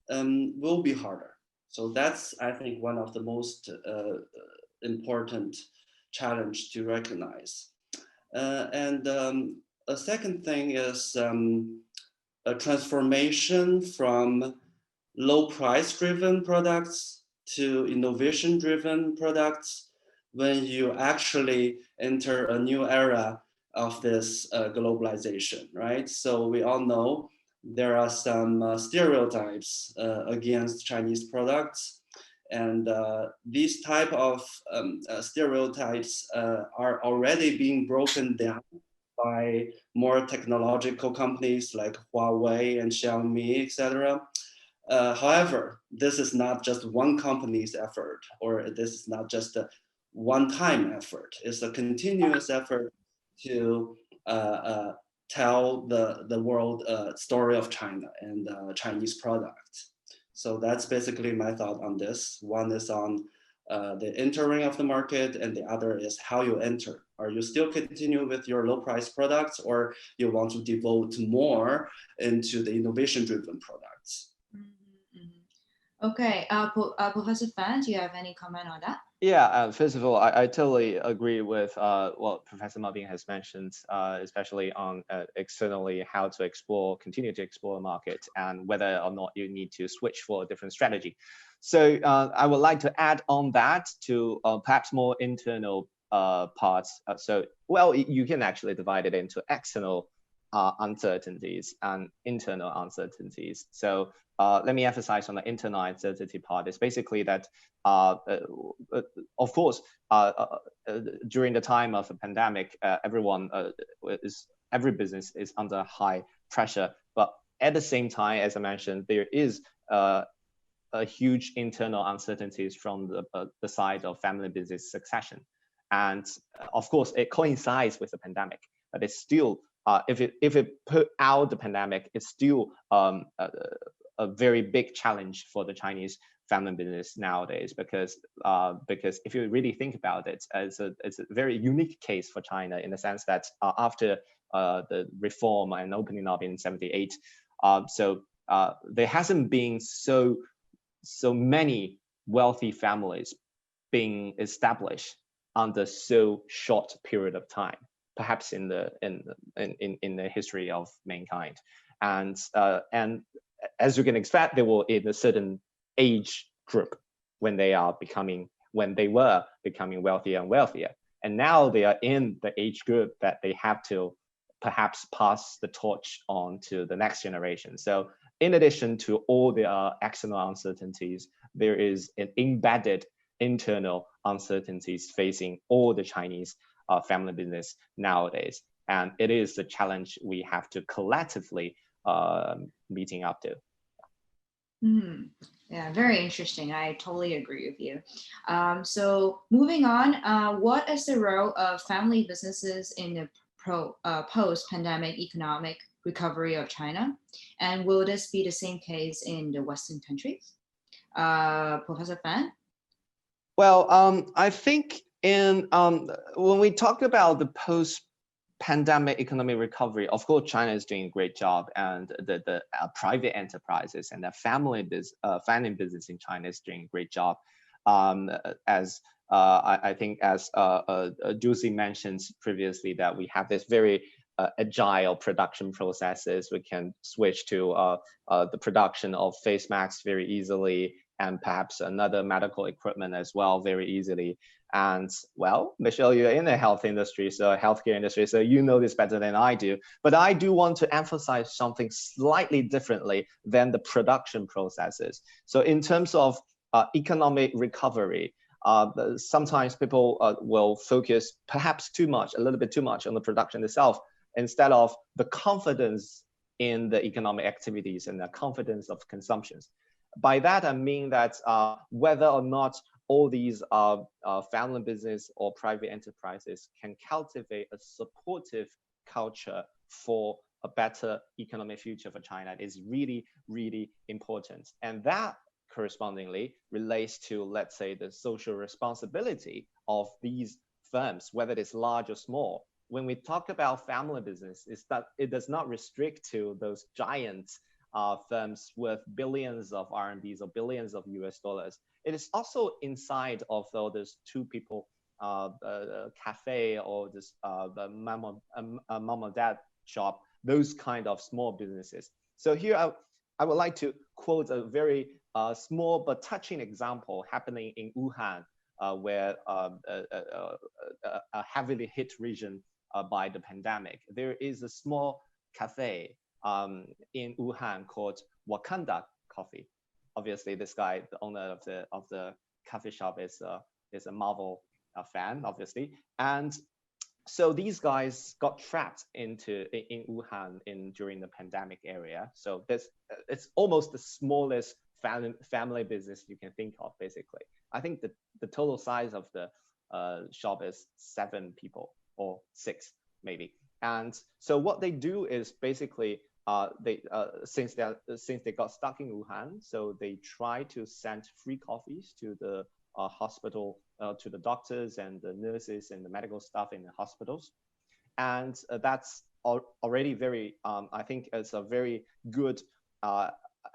will be harder. So that's, I think, one of the most important challenge to recognize. And a second thing is a transformation from low price driven products to innovation driven products when you actually enter a new era of this globalization, right? So we all know there are some stereotypes against Chinese products, and these type of stereotypes are already being broken down by more technological companies like Huawei and Xiaomi, etc. However, this is not just one company's effort, or this is not just a one-time effort. It's a continuous effort to tell the world story of China and Chinese products. So that's basically my thought on this. One is on the entering of the market, and the other is how you enter. Are you still continue with your low price products, or you want to devote more into the innovation driven products? Okay, Professor Fan, do you have any comment on that? Yeah, first of all, I totally agree with what Professor Marvin has mentioned, especially on externally how to explore, continue to explore the market, and whether or not you need to switch for a different strategy. So I would like to add on that to perhaps more internal parts. So, well, you can actually divide it into external uncertainties and internal uncertainties. So let me emphasize on the internal uncertainty part. It's basically that, of course, during the time of the pandemic, every business is under high pressure. But at the same time, as I mentioned, there is a huge internal uncertainties from the side of family business succession. And of course, it coincides with the pandemic, but it's still, if it put out the pandemic, it's still a very big challenge for the Chinese family business nowadays, because if you really think about it, it's a very unique case for China in the sense that after the reform and opening up in '78, there hasn't been so many wealthy families being established under so short period of time, perhaps in the history of mankind, and as you can expect, they were in a certain age group when they were becoming wealthier and wealthier, and now they are in the age group that they have to perhaps pass the torch on to the next generation. So in addition to all the external uncertainties, there is an embedded internal uncertainties facing all the Chinese family business nowadays. And it is the challenge we have to collectively meeting up to. Yeah, very interesting. I totally agree with you. So moving on, what is the role of family businesses in the post-pandemic economic recovery of China? And will this be the same case in the Western countries? Professor Fan? Well, I think when we talk about the post-pandemic economic recovery, of course, China is doing a great job, and the private enterprises and the family business in China is doing a great job. I think as Juicy mentioned previously, that we have this very agile production processes. We can switch to the production of face masks very easily, and perhaps another medical equipment as well very easily. And well, Michelle, you're in the healthcare industry, so you know this better than I do. But I do want to emphasize something slightly differently than the production processes. So in terms of economic recovery, sometimes people will focus perhaps a little bit too much on the production itself, instead of the confidence in the economic activities and the confidence of consumptions. By that, I mean that whether or not all these family business or private enterprises can cultivate a supportive culture for a better economic future for China is really, really important. And that correspondingly relates to, let's say, the social responsibility of these firms, whether it's large or small. When we talk about family business, is that it does not restrict to those giant firms with billions of RMBs or billions of US dollars. It is also inside of those two people cafe or this the mom and dad shop, those kind of small businesses. So here I would like to quote a very small but touching example happening in Wuhan, where a heavily hit region by the pandemic. There is a small cafe in Wuhan called Wakanda Coffee. Obviously, this guy, the owner of the coffee shop, is a Marvel fan, obviously, and so these guys got trapped in Wuhan during the pandemic area. So it's almost the smallest family business you can think of, basically. I think the total size of the shop is 7 people or 6 maybe. And so what they do is basically since they got stuck in Wuhan, so they try to send free coffees to the hospital, to the doctors and the nurses and the medical staff in the hospitals. And that's already very, I think it's a very good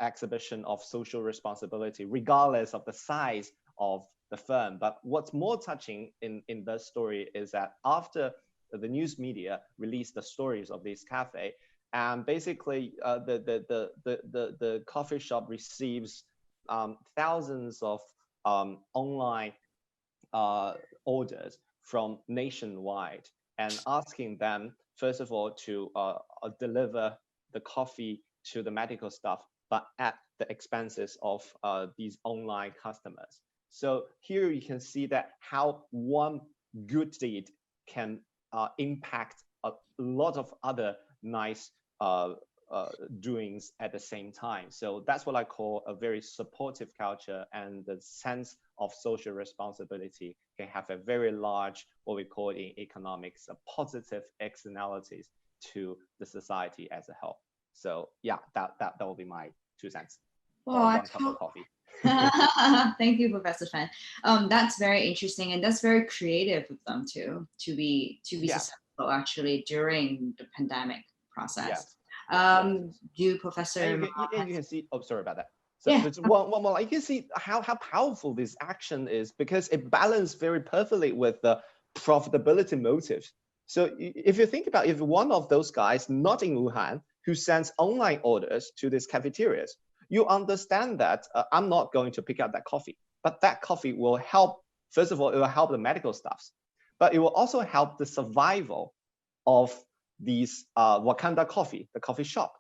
exhibition of social responsibility, regardless of the size of the firm. But what's more touching in the story is that after the news media released the stories of this cafe, and basically the coffee shop receives thousands of online orders from nationwide, and asking them, first of all, to deliver the coffee to the medical staff, but at the expenses of these online customers. So here you can see that how one good deed can impact a lot of other nice doings at the same time. So that's what I call a very supportive culture, and the sense of social responsibility can have a very large, what we call in economics, a positive externalities to the society as a whole. So yeah, that will be my 2 cents. Well, one cup of coffee. Thank you, Professor Fan. That's very interesting, and that's very creative of them to be successful actually during the pandemic process. Do Professor? You can see. Oh, sorry about that. So yeah. there's one more. You can see how powerful this action is, because it balances very perfectly with the profitability motives. So if you think about, if one of those guys not in Wuhan who sends online orders to these cafeterias, you understand that I'm not going to pick up that coffee, but that coffee will help. First of all, it will help the medical staffs, but it will also help the survival of these Wakanda Coffee, the coffee shop,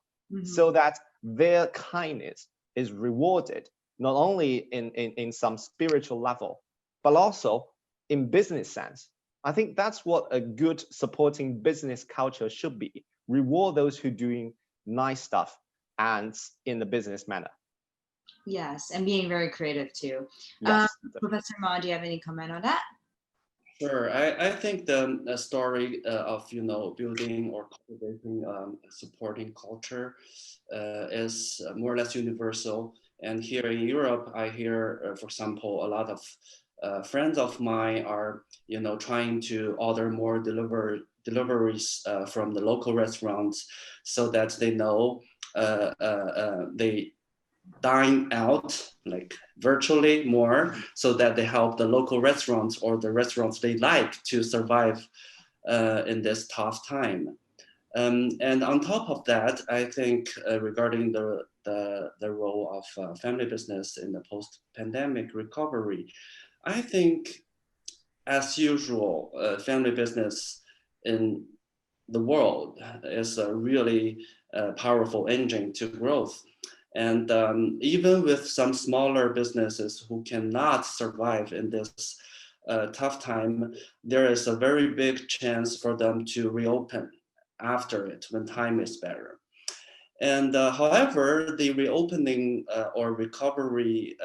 so that their kindness is rewarded, not only in some spiritual level, but also in business sense. I think that's what a good supporting business culture should be. Reward those who are doing nice stuff and in the business manner. Yes, and being very creative too. Yes, Professor Ma, do you have any comment on that? Sure. I think the story of building or cultivating supporting culture is more or less universal. And here in Europe, I hear, for example, a lot of friends of mine are trying to order more deliveries from the local restaurants, so that they know they dine out like virtually more, so that they help the local restaurants or the restaurants they like to survive in this tough time. And on top of that, I think regarding the role of family business in the post-pandemic recovery, I think as usual, family business in the world is a really powerful engine to growth. And even with some smaller businesses who cannot survive in this tough time, there is a very big chance for them to reopen after it when time is better. And however, the reopening or recovery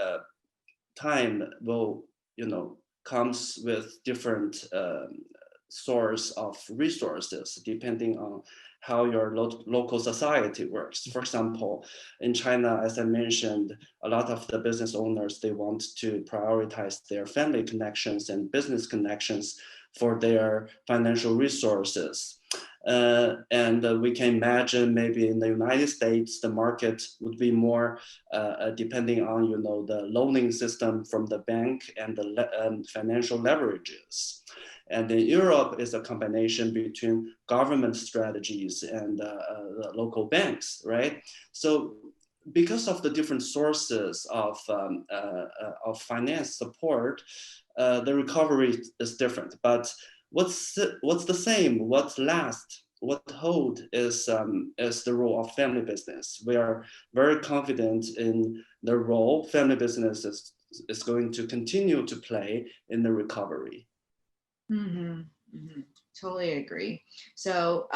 time will, comes with different source of resources, depending on how your local society works. For example, in China, as I mentioned, a lot of the business owners, they want to prioritize their family connections and business connections for their financial resources. We can imagine maybe in the United States, the market would be more depending on, you know, the loaning system from the bank and the financial leverages. And in Europe is a combination between government strategies and the local banks, right? So because of the different sources of finance support, the recovery is different. But what's the same, what lasts, what hold is the role of family business. We are very confident in the role family business is going to continue to play in the recovery. Mm-hmm, mm-hmm. Totally agree. So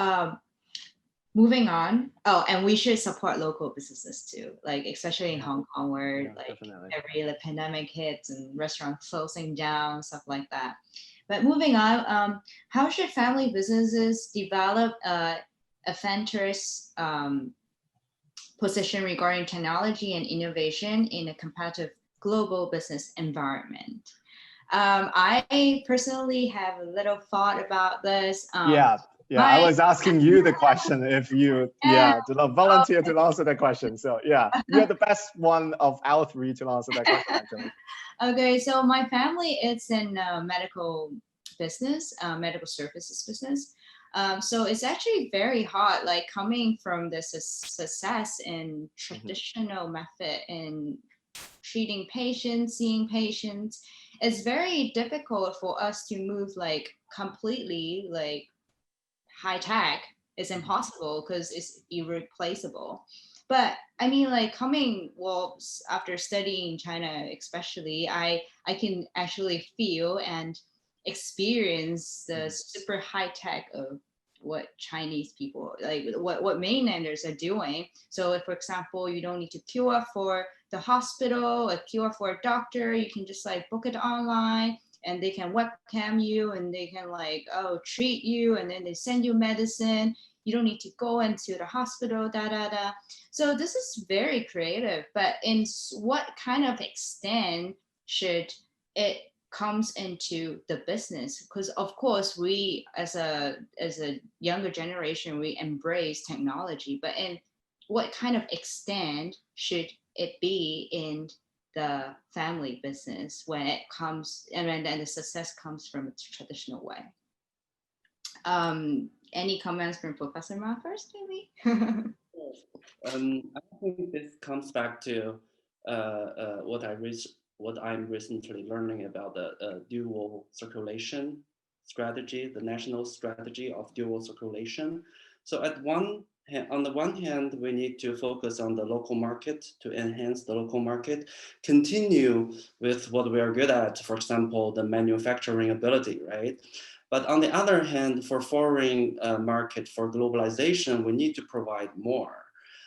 moving on. Oh, and we should support local businesses too, like especially in Hong Kong, where like the pandemic hits and restaurants closing down, stuff like that. But moving on, how should family businesses develop a adventurous position regarding technology and innovation in a competitive global business environment? I personally have a little thought about this. Yeah, I was asking you the question if you do not volunteer to answer that question. So yeah, you're the best one of our three to answer that question, actually. Okay, so my family is in medical business, medical services business. So it's actually very hard, like coming from the success in traditional method in treating patients, seeing patients. It's very difficult for us to move like completely like high tech. It's impossible because it's irreplaceable. But I mean, like coming, well, after studying China, especially, I can actually feel and experience the super high tech of what Chinese people, like what mainlanders are doing. So if, for example, you don't need to queue up for the hospital, a queue up for a doctor, you can just like book it online and they can webcam you and they can like, treat you, and then they send you medicine. You don't need to go into the hospital, So this is very creative, but in what kind of extent should it comes into the business? Because of course we as a younger generation, we embrace technology, but in what kind of extent should it be in the family business when it comes, and then the success comes from its traditional way? Any comments from Professor Ma first, maybe? I think this comes back to what I'm recently learning about the dual circulation strategy, the national strategy of dual circulation. So on the one hand, we need to focus on the local market to enhance the local market, continue with what we are good at, for example, the manufacturing ability, right? But on the other hand, for foreign market, for globalization, we need to provide more.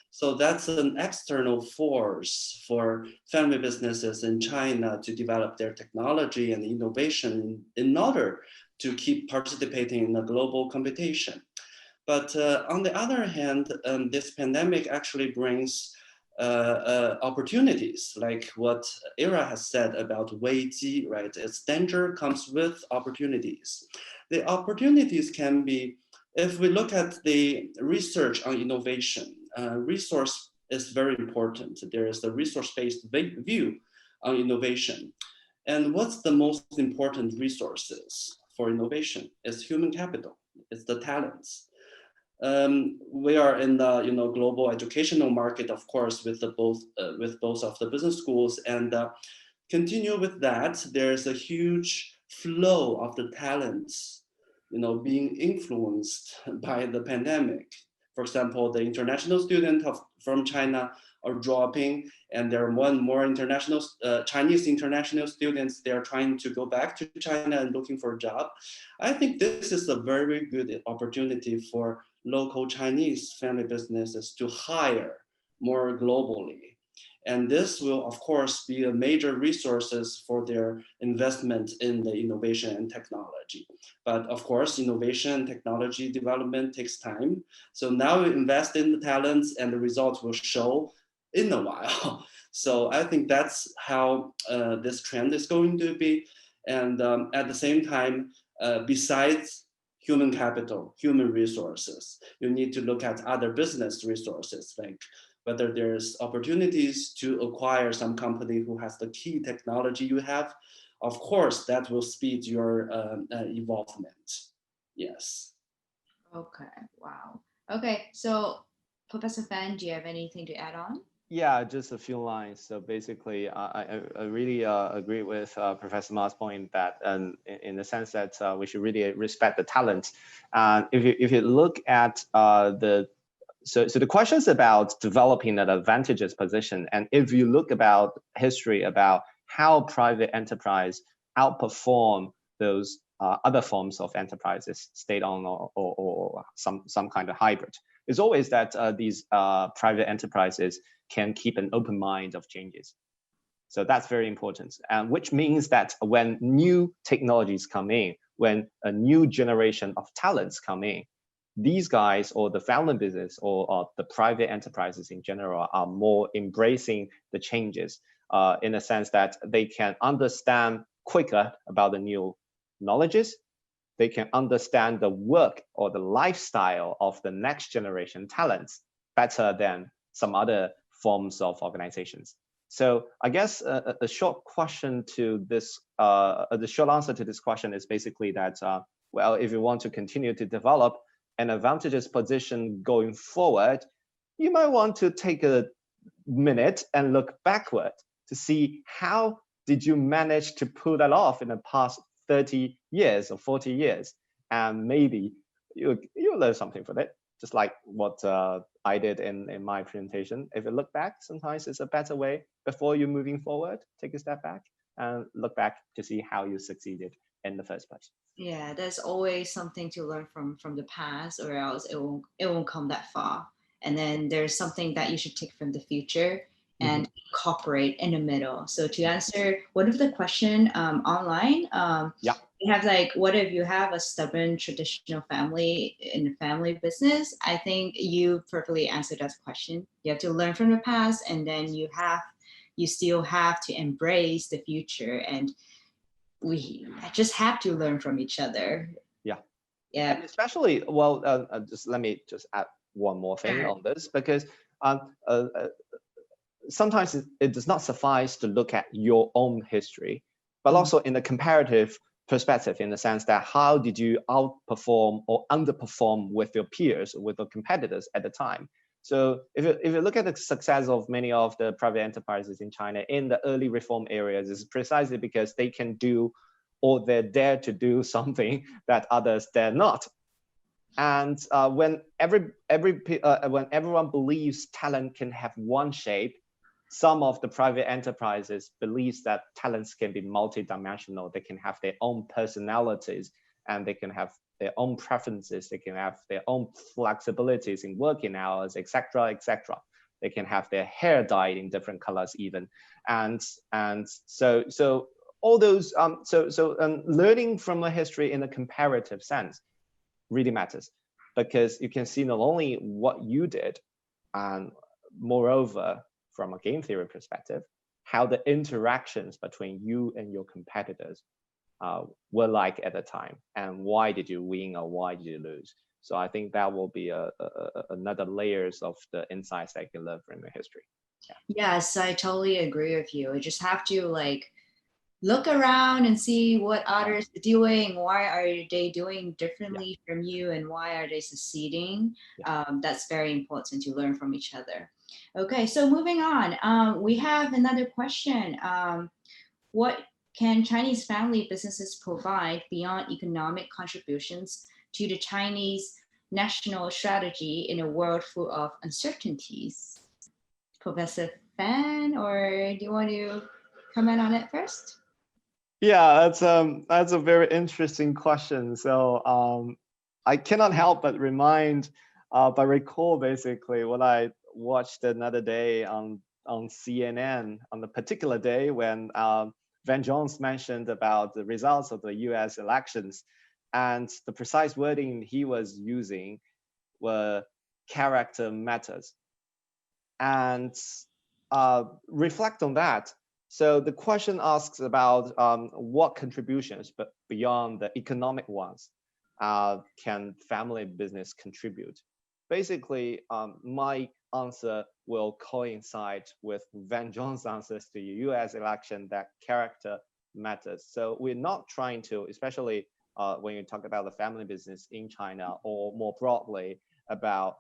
So that's an external force for family businesses in China to develop their technology and innovation in order to keep participating in the global competition. But on the other hand, this pandemic actually brings opportunities, like what Ira has said about 危机, right? Its danger comes with opportunities. The opportunities can be, if we look at the research on innovation, resource is very important. There is the resource-based view on innovation. And what's the most important resources for innovation? It's human capital, it's the talents. We are in the global educational market, of course, with both of the business schools, and continue with that. There's a huge flow of the talents, being influenced by the pandemic. For example, the international students from China are dropping, and there are more and more international Chinese international students. They are trying to go back to China and looking for a job. I think this is a very good opportunity for local Chinese family businesses to hire more globally. And this will, of course, be a major resources for their investment in the innovation and technology. But of course, innovation and technology development takes time. So now we invest in the talents and the results will show in a while. So I think that's how this trend is going to be. And at the same time, besides human capital, human resources, you need to look at other business resources, like whether there's opportunities to acquire some company who has the key technology you have. Of course, that will speed your involvement. Yes. Okay, wow. Okay, so Professor Fan, do you have anything to add on? Yeah, just a few lines. So basically, I really agree with Professor Ma's point that in the sense that we should really respect the talent. And if you look at so the questions about developing an advantageous position, and if you look about history about how private enterprise outperform those other forms of enterprises, state-owned or some kind of hybrid, it's always that these private enterprises can keep an open mind of changes. So that's very important, and which means that when new technologies come in, when a new generation of talents come in, these guys or the family business or the private enterprises in general are more embracing the changes in a sense that they can understand quicker about the new knowledges. They can understand the work or the lifestyle of the next generation talents better than some other forms of organizations. So I guess a short question to this, the short answer to this question is basically that, well, if you want to continue to develop an advantageous position going forward, you might want to take a minute and look backward to see how did you manage to pull that off in the past 30 years or 40 years. And maybe you'll learn something from it, just like what I did in my presentation. If you look back, sometimes it's a better way before you're moving forward, take a step back and look back to see how you succeeded in the first place. Yeah, there's always something to learn from the past, or else it won't come that far. And then there's something that you should take from the future and incorporate in the middle. So to answer one of the question online, yeah, we have like, what if you have a stubborn traditional family in the family business? I think you perfectly answered that question. You have to learn from the past, and then you still have to embrace the future, and we just have to learn from each other. Yeah. Yeah. And especially, well, just let me just add one more thing on this, because sometimes it does not suffice to look at your own history, but also in a comparative perspective, in the sense that how did you outperform or underperform with your peers, with your competitors at the time. So if you look at the success of many of the private enterprises in China in the early reform areas, is precisely because they can do, or they dare to do, something that others dare not. And when everyone believes talent can have one shape, some of the private enterprises believes that talents can be multidimensional. They can have their own personalities, and they can have their own preferences. They can have their own flexibilities in working hours, etc., etc. They can have their hair dyed in different colors even, and so all those learning from a history in a comparative sense really matters, because you can see not only what you did, and moreover, from a game theory perspective, how the interactions between you and your competitors were like at the time, and why did you win or why did you lose. So I think that will be another layers of the insights that you can learn from your history. Yeah. Yes, I totally agree with you. You just have to like look around and see what others are doing. Why are they doing differently from you, and why are they succeeding? That's very important to learn from each other. Okay, so moving on, we have another question. What can Chinese family businesses provide beyond economic contributions to the Chinese national strategy in a world full of uncertainties? Professor Fan, or do you want to comment on it first? Yeah, that's a very interesting question. So I cannot help but recall basically what I watched another day on on CNN on the particular day when Van Jones mentioned about the results of the US elections, and the precise wording he was using were character matters. And reflect on that. So the question asks about what contributions, but beyond the economic ones, can family business contribute? Basically, my answer will coincide with Van Jones' answers to the US election, that character matters. So we're not trying to, especially when you talk about the family business in China, or more broadly about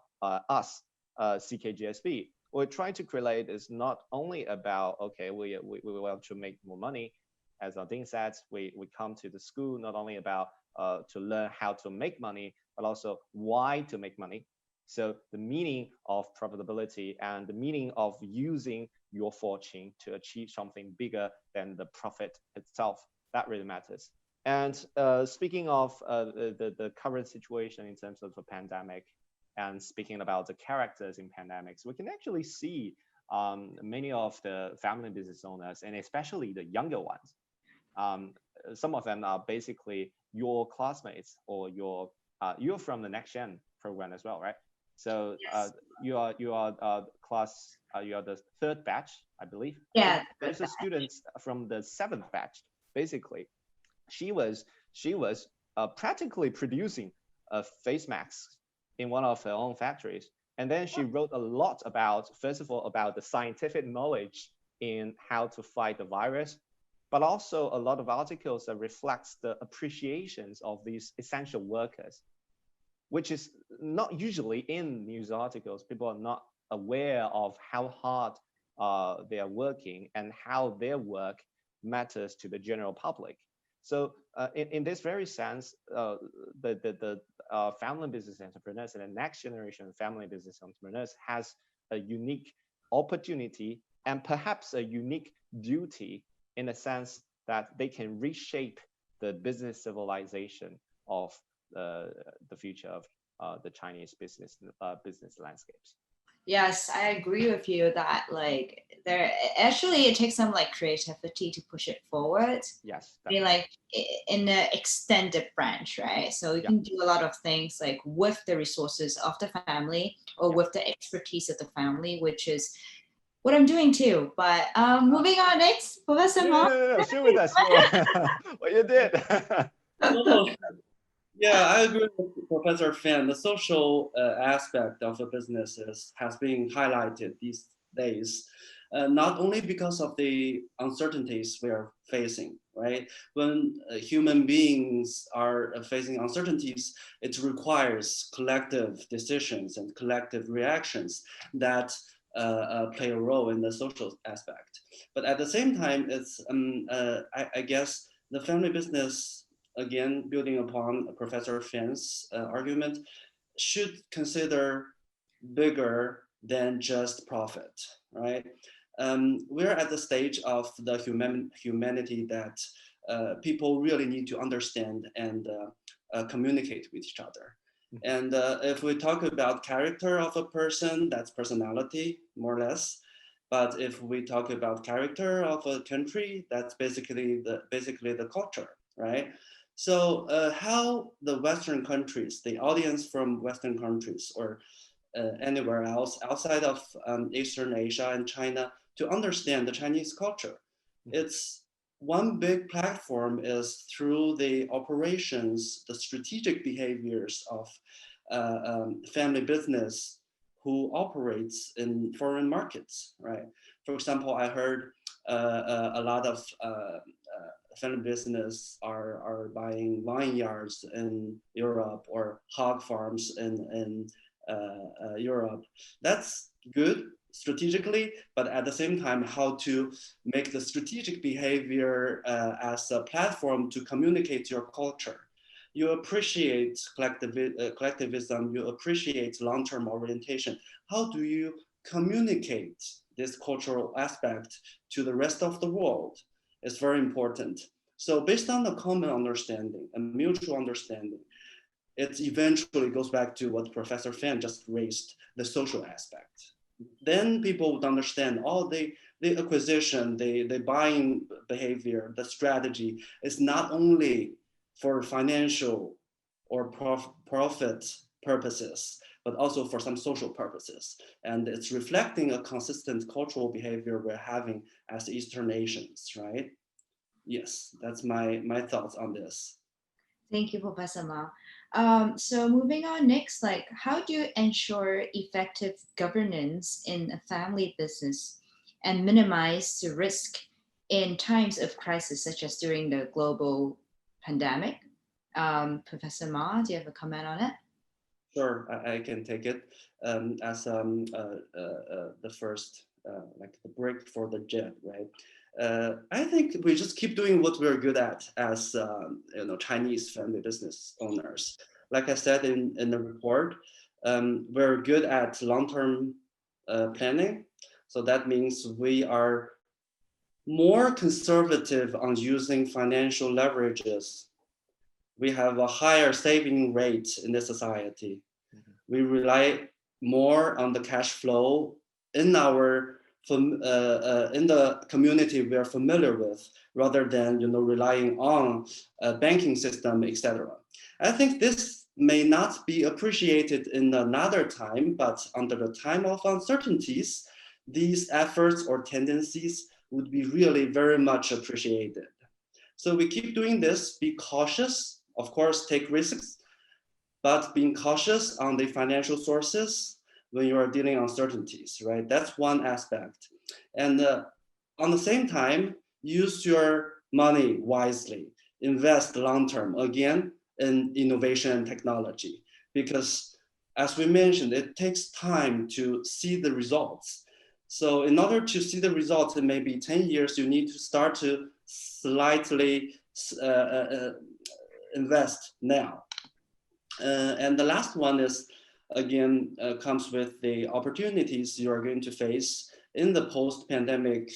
us, CKGSB, what we're trying to create is not only about, okay, we want to make more money. As Dean said, we come to the school not only about to learn how to make money, but also why to make money. So the meaning of profitability and the meaning of using your fortune to achieve something bigger than the profit itself, that really matters. And speaking of the current situation in terms of the pandemic, and speaking about the characters in pandemics, we can actually see many of the family business owners, and especially the younger ones. Some of them are basically your classmates, or you're from the Next Gen program as well, right? So yes. You are the third batch, I believe. Yeah. There's a student from the 7th batch. Basically, she was practically producing face masks in one of her own factories. And then she wrote a lot about, first of all, about the scientific knowledge in how to fight the virus, but also a lot of articles that reflects the appreciations of these essential workers, which is not usually in news articles. People are not aware of how hard they are working and how their work matters to the general public. So in this very sense, the family business entrepreneurs and the next generation family business entrepreneurs has a unique opportunity and perhaps a unique duty, in the sense that they can reshape the business civilization of the future of the Chinese business landscapes. Yes, I agree with you that like it takes some like creativity to push it forward. Yes. I mean, like in the extended branch, right? So you can do a lot of things like with the resources of the family, or with the expertise of the family, which is what I'm doing too. But moving on next, Professor Ma. No, share with us what you did. Yeah, I agree with Professor Fan. The social aspect of the businesses has been highlighted these days, not only because of the uncertainties we are facing, right? When human beings are facing uncertainties, it requires collective decisions and collective reactions that play a role in the social aspect. But at the same time, it's I guess the family business, again, building upon Professor Fan's argument, should consider bigger than just profit, right? We're at the stage of the humanity that people really need to understand and communicate with each other. And if we talk about character of a person, that's personality, more or less. But if we talk about character of a country, that's basically the culture, right? So how the Western countries, the audience from Western countries, or anywhere else outside of Eastern Asia and China, to understand the Chinese culture. It's one big platform is through the operations, the strategic behaviors of family business who operates in foreign markets, right? For example, I heard a lot of family business are buying vineyards in Europe or hog farms in Europe. That's good strategically, but at the same time, how to make the strategic behavior as a platform to communicate your culture. You appreciate collectivism, you appreciate long-term orientation. How do you communicate this cultural aspect to the rest of the world? It's very important. So based on the common understanding, a mutual understanding, it eventually goes back to what Professor Fan just raised, the social aspect. then people would understand, oh, the acquisition, the buying behavior, the strategy is not only for financial or profit purposes, but also for some social purposes. And it's reflecting a consistent cultural behavior we're having as Eastern Asians, right? Yes, that's my thoughts on this. Thank you, Professor Ma. So moving on next, like how do you ensure effective governance in a family business and minimize the risk in times of crisis, such as during the global pandemic? Professor Ma, do you have a comment on it? Sure, I can take it as the first, like the break for the jet, right? I think we just keep doing what we're good at as Chinese family business owners. Like I said in the report, we're good at long-term planning. So that means we are more conservative on using financial leverages. We have a higher saving rate in the society. We rely more on the cash flow in in the community we are familiar with, rather than relying on a banking system, etc. I think this may not be appreciated in another time, but under the time of uncertainties, these efforts or tendencies would be really very much appreciated. So we keep doing this, be cautious, of course, take risks, but being cautious on the financial sources when you are dealing uncertainties, right? That's one aspect. And on the same time, use your money wisely, invest long-term, again, in innovation and technology, because as we mentioned, it takes time to see the results. So in order to see the results in maybe 10 years, you need to start to slightly invest now. And the last one is, again, comes with the opportunities you are going to face in the post-pandemic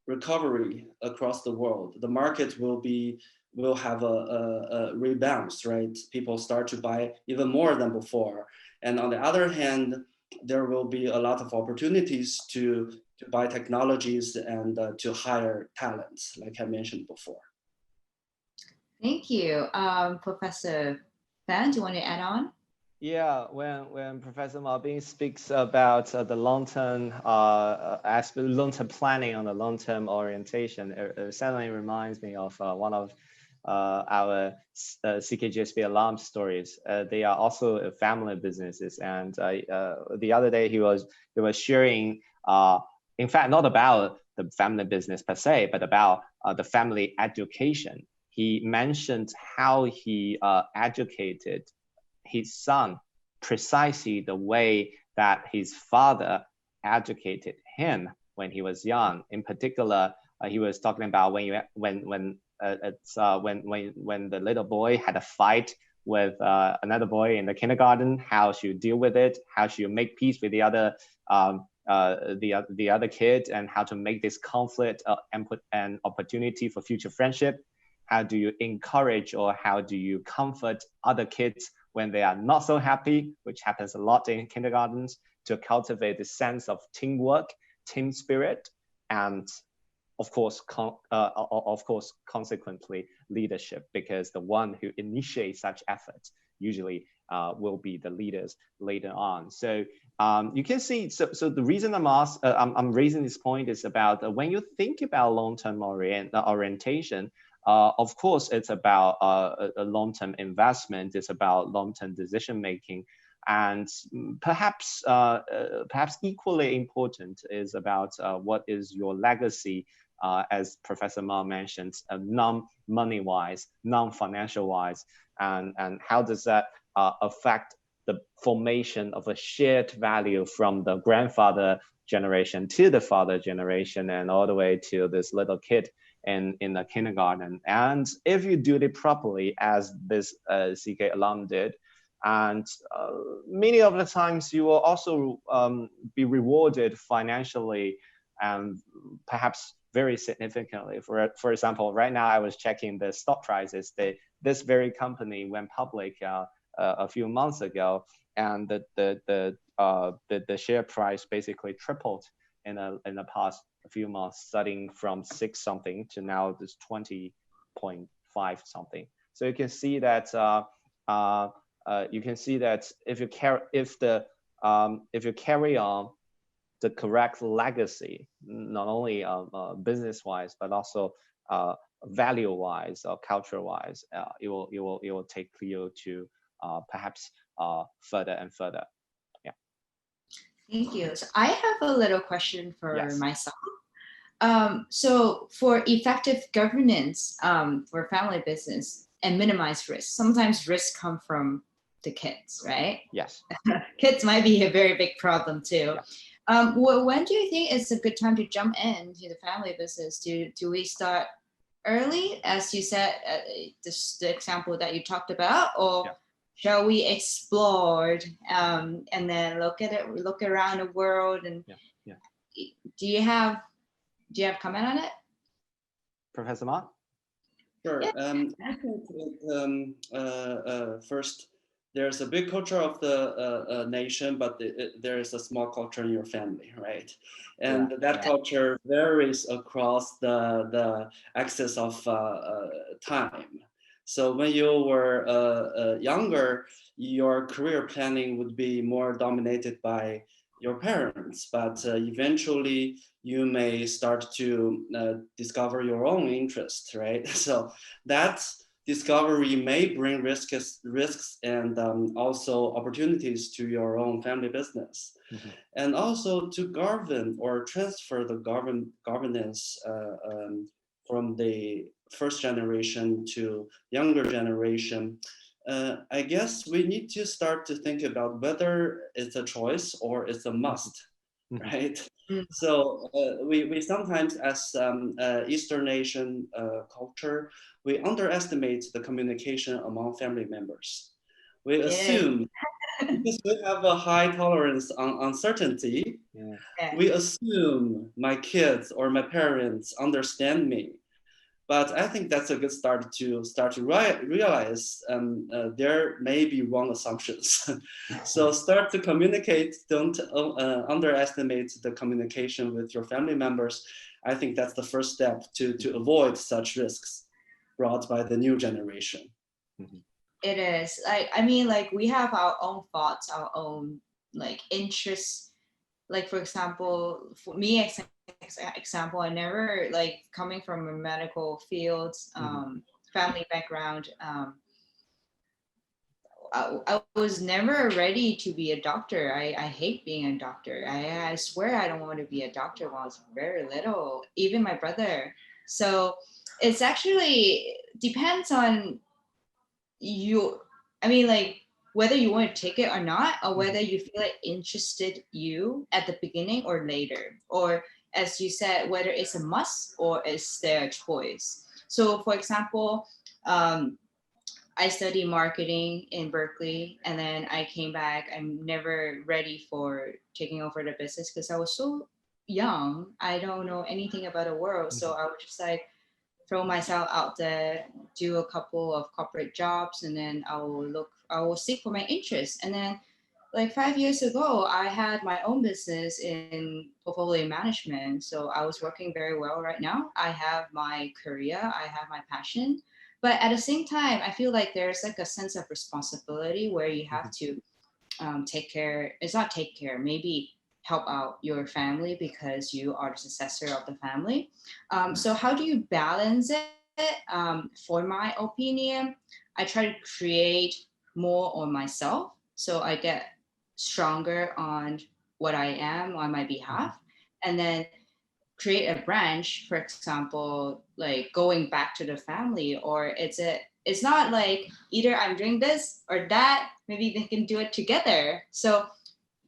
recovery across the world. The market will have a rebound, right? People start to buy even more than before. And on the other hand, there will be a lot of opportunities to buy technologies and to hire talents, like I mentioned before. Thank you. Professor Fan, do you want to add on? Yeah, when Professor Mabin speaks about the long-term aspect, long-term planning on the long-term orientation, it certainly reminds me of one of our CKGSB alum stories. They are also family businesses, and the other day he was sharing, in fact, not about the family business per se, but about the family education. He mentioned how he educated his son precisely the way that his father educated him when he was young. In particular, he was talking about when the little boy had a fight with another boy in the kindergarten, how should you deal with it, how should you make peace with the other kid, and how to make this conflict and put an opportunity for future friendship. How do you encourage or how do you comfort other kids when they are not so happy, which happens a lot in kindergartens, to cultivate the sense of teamwork, team spirit, and of course, consequently, leadership, because the one who initiates such efforts usually will be the leaders later on. So you can see, so the reason I'm raising this point is about when you think about long-term orientation, of course, it's about a long-term investment. It's about long-term decision-making. And perhaps equally important is about what is your legacy, as Professor Ma mentioned, non-money-wise, non-financial-wise, and how does that affect the formation of a shared value from the grandfather generation to the father generation and all the way to this little kid in the kindergarten. And if you do it properly, as this CK alum did, and many of the times you will also be rewarded financially and perhaps very significantly. For example, right now I was checking the stock prices. This very company went public a few months ago, and the share price basically tripled in the past few months, starting from 6 something to now this 20.5 something. So you can see that if you carry on the correct legacy, not only business-wise but also value-wise or culture-wise, it will take Clio to perhaps further and further. Yeah. Thank you. So I have a little question for Yes. myself. So for effective governance for family business and minimize risk, sometimes risks come from the kids, right? Yes. Kids might be a very big problem too. Yeah. When do you think it's a good time to jump into the family business? Do we start early, as you said, the example that you talked about, or Yeah. shall we explore and then look around the world? And do you have comment on it, Professor Ma? Sure. I think first, there's a big culture of the nation, but there is a small culture in your family, right? And that culture varies across the axis of time. So when you were younger, your career planning would be more dominated by your parents, but eventually you may start to discover your own interests, right? So that discovery may bring risks and also opportunities to your own family business. Mm-hmm. And also to govern or transfer the governance from the first generation to younger generation. I guess we need to start to think about whether it's a choice or it's a must, right? So we sometimes, as Eastern Asian culture, we underestimate the communication among family members. We assume, because we have a high tolerance on uncertainty, we assume my kids or my parents understand me. But I think that's a good start to realize there may be wrong assumptions. So start to communicate. Don't underestimate the communication with your family members. I think that's the first step to avoid such risks brought by the new generation. It is. I mean, like, we have our own thoughts, our own like interests. Like, for example, for me, example, I never, like, coming from a medical field, family background, I was never ready to be a doctor. I hate being a doctor. I swear I don't want to be a doctor when I was very little, even my brother. So it's actually depends on you. I mean, like, whether you want to take it or not, or whether you feel it interested you at the beginning or later, or as you said, whether it's a must or is there a choice. So for example, I studied marketing in Berkeley, and then I came back. I'm never ready for taking over the business because I was so young. I don't know anything about the world. So I would just like throw myself out there, do a couple of corporate jobs, and then I will seek for my interests. And then like 5 years ago, I had my own business in portfolio management. So I was working very well right now. I have my career, I have my passion. But at the same time, I feel like there's like a sense of responsibility where you have to take care. It's not take care, maybe help out your family because you are the successor of the family. So how do you balance it? For my opinion, I try to create more on myself. So I get stronger on what I am on my behalf. And then create a branch, for example, like going back to the family, or it's not like either I'm doing this or that, maybe they can do it together. So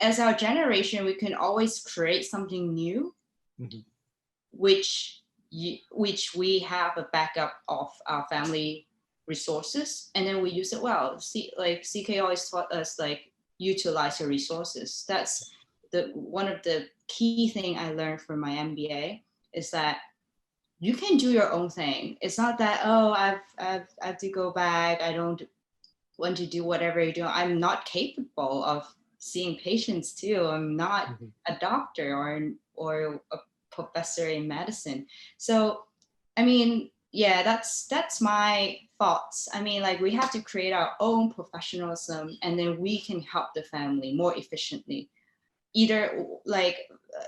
as our generation, we can always create something new, which we have a backup of our family resources, and then we use it well. Like CK always taught us, like, utilize your resources. That's one of the key thing I learned from my MBA is that you can do your own thing. It's not that, oh, I have to go back. I don't want to do whatever you do. I'm not capable of seeing patients too. I'm not a doctor or a professor in medicine. So, I mean, yeah, that's my thoughts. I mean, like we have to create our own professionalism, and then we can help the family more efficiently. Either like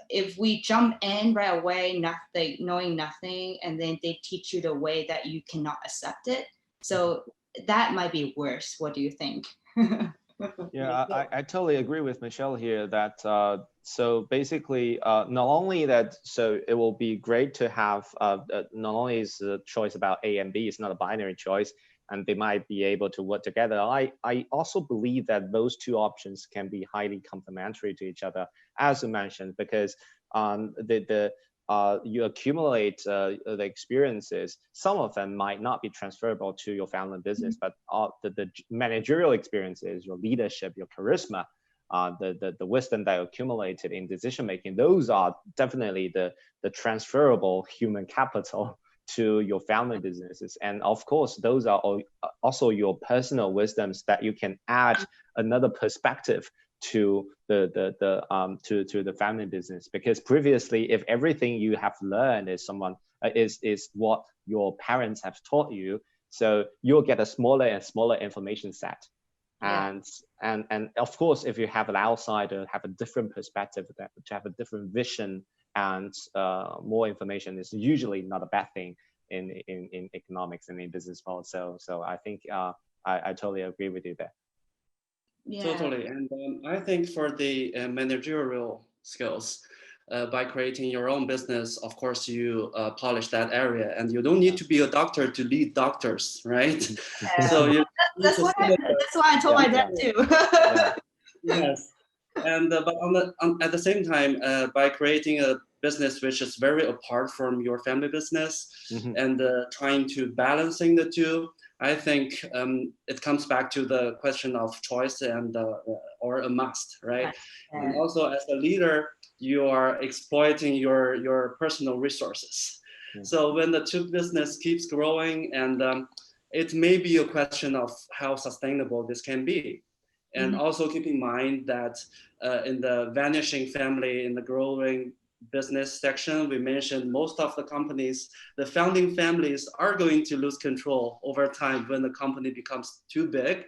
if we jump in right away, nothing, knowing nothing, and then they teach you the way that you cannot accept it. So that might be worse. What do you think? Yeah, I totally agree with Michelle here that so basically not only that, so it will be great to have not only is the choice about A and B, it's not a binary choice, and they might be able to work together. I also believe that those two options can be highly complementary to each other, as you mentioned, because you accumulate the experiences. Some of them might not be transferable to your family business, but the managerial experiences, your leadership, your charisma, the wisdom that you accumulated in decision making, those are definitely the transferable human capital to your family businesses. And of course, those are also your personal wisdoms that you can add another perspective to the family business, because previously, if everything you have learned is is what your parents have taught you, so you'll get a smaller and smaller information set. And of course, if you have an outsider have a different perspective, to have a different vision and more information, is usually not a bad thing in economics and in business world. So I think I totally agree with you there. Yeah. Totally. And I think for the managerial skills, by creating your own business, of course, you polish that area, and you don't need to be a doctor to lead doctors, right? Yeah. So that's why I told my dad too. Yes. And but at the same time, by creating a business which is very apart from your family business, and trying to balancing the two, I think it comes back to the question of choice and or a must, right? Yeah. And also as a leader, you are exploiting your personal resources. So when the two business keeps growing, and it may be a question of how sustainable this can be. And also keep in mind that in the vanishing family, in the growing business section, we mentioned most of the companies, the founding families are going to lose control over time when the company becomes too big.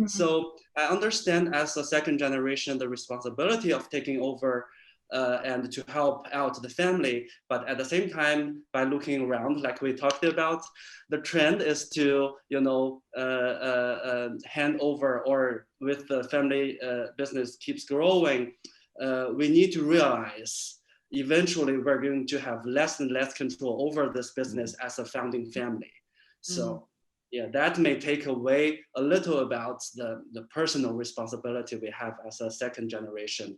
So I understand as a second generation, the responsibility of taking over and to help out the family. But at the same time, by looking around, like we talked about, the trend is to, hand over, or with the family business keeps growing, we need to realize eventually we're going to have less and less control over this business as a founding family. So yeah, that may take away a little about the personal responsibility we have as a second generation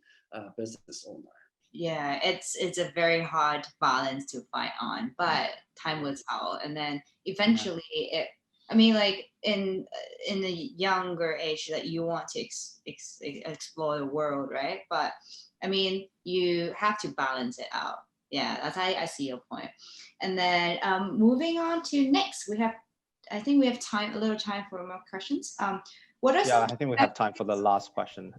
business owner. Yeah, it's a very hard balance to fight on, but time will tell. And then eventually I mean, like in the younger age that you want to explore the world, right? But I mean, you have to balance it out. Yeah, that's I see your point. And then moving on to next, I think we have a little time for more questions. What are I think we have time for the last question.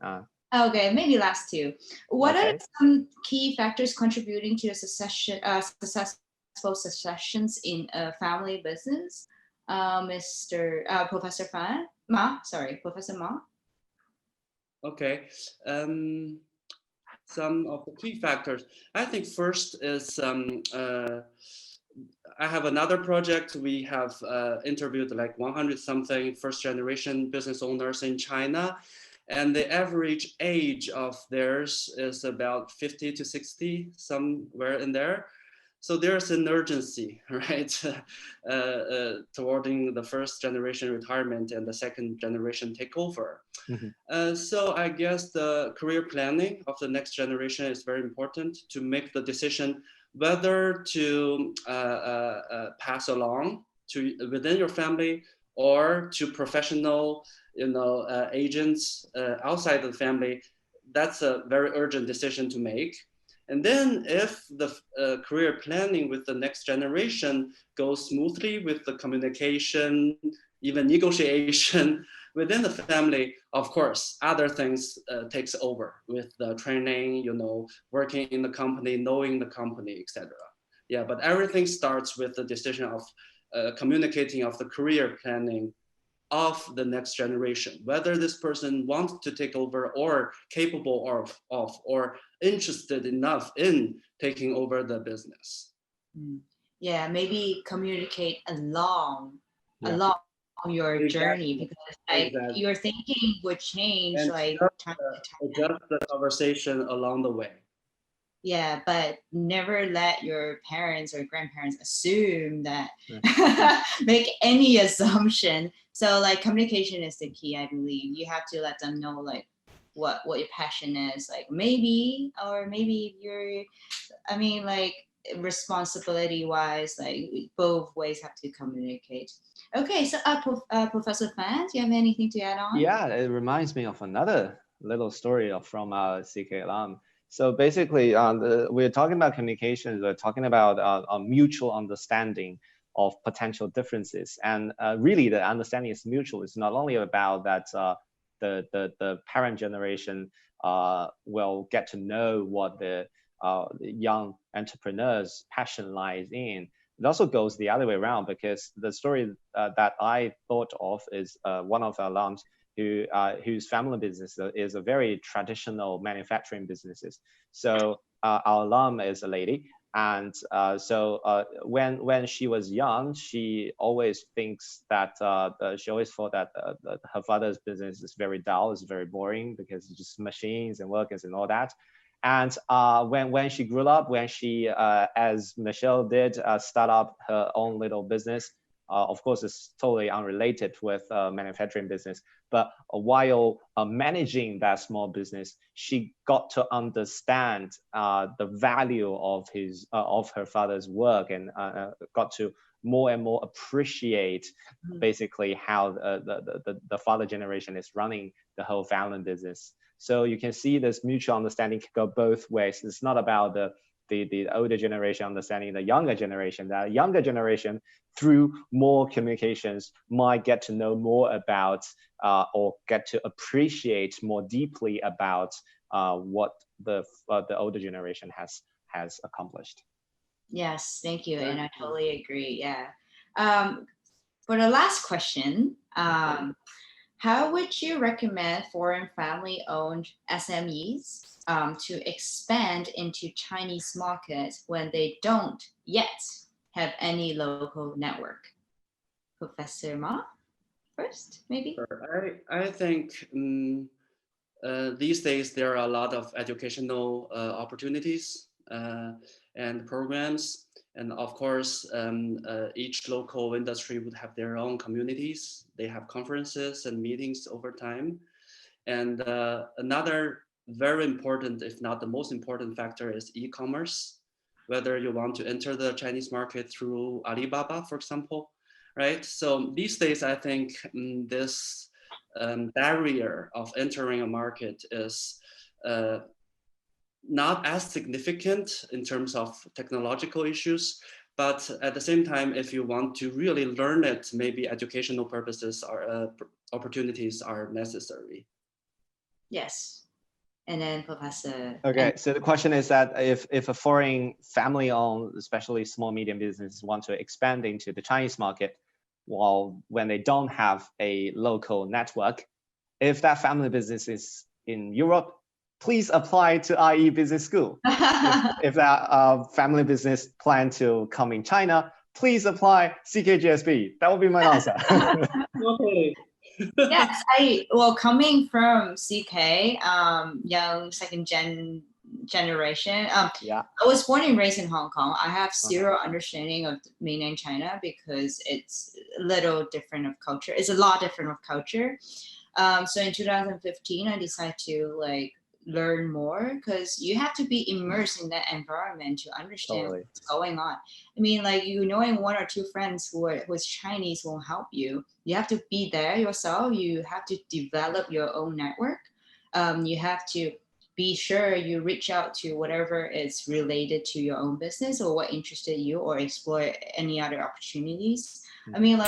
Okay, maybe last two. What are some key factors contributing to the successful successions in a family business? Professor Professor Ma. Okay. Some of the key factors. I think first is I have another project. We have interviewed like 100 something first generation business owners in China, and the average age of theirs is about 50 to 60, somewhere in there. So there's an urgency, right, towarding the first generation retirement and the second generation takeover. So I guess the career planning of the next generation is very important to make the decision whether to pass along to within your family or to professional, agents outside of the family. That's a very urgent decision to make. And then if the career planning with the next generation goes smoothly with the communication, even negotiation, within the family, of course, other things takes over with the training, working in the company, knowing the company, etc. Yeah, but everything starts with the decision of communicating of the career planning of the next generation, whether this person wants to take over or capable of or interested enough in taking over the business. Yeah, maybe communicate along your journey, because Exactly. your thinking would change And like just, time to time. adjust the conversation along the way. Yeah, but never let your parents or grandparents assume that, make any assumption. So like communication is the key, I believe. You have to let them know like what your passion is, like maybe you're, I mean, like responsibility wise, like both ways have to communicate. Okay, so Professor Fan, do you have anything to add on? Yeah, it reminds me of another little story from CK Lam. So basically, we're talking about communications. We're talking about a mutual understanding of potential differences, and really the understanding is mutual. It's not only about that the parent generation will get to know what the young entrepreneurs' passion lies in. It also goes the other way around, because the story that I thought of is one of our alums whose family business is a very traditional manufacturing businesses. So our alum is a lady, and so when she was young, she always thinks that she always thought that her father's business is very dull, is very boring, because it's just machines and workers and all that. And when she grew up, when she, as Michelle did, start up her own little business, of course, it's totally unrelated with manufacturing business. But while managing that small business, she got to understand the value of her father's work, and got to more and more appreciate basically how the father generation is running the whole family business. So you can see this mutual understanding can go both ways. It's not about the older generation understanding the younger generation. The younger generation, through more communications, might get to know more about or get to appreciate more deeply about what the older generation has accomplished. Yes, thank you, and I totally agree. Yeah. For the last question, how would you recommend foreign family-owned SMEs to expand into Chinese markets when they don't yet have any local network? Professor Ma, first, maybe? I think these days there are a lot of educational opportunities and programs. And of course, each local industry would have their own communities. They have conferences and meetings over time. And another very important, if not the most important factor, is e-commerce. Whether you want to enter the Chinese market through Alibaba, for example, right? So these days, I think this barrier of entering a market is not as significant in terms of technological issues, but at the same time, if you want to really learn it, maybe educational purposes or opportunities are necessary. Yes. And then Professor. Okay, so the question is that if a foreign family-owned, especially small medium businesses, want to expand into the Chinese market, when they don't have a local network, if that family business is in Europe, please apply to IE Business School. if that family business plan to come in China, please apply CKGSB. That would be my answer. Okay. Yes, coming from CK, young second generation. Yeah. I was born and raised in Hong Kong. I have zero understanding of mainland China because it's a little different of culture. It's a lot different of culture. So in 2015, I decided to learn more, because you have to be immersed in that environment to understand what's going on. I mean, knowing one or two friends who's Chinese won't help you. You have to be there yourself. You have to develop your own network. You have to be sure you reach out to whatever is related to your own business or what interested you, or explore any other opportunities. I mean,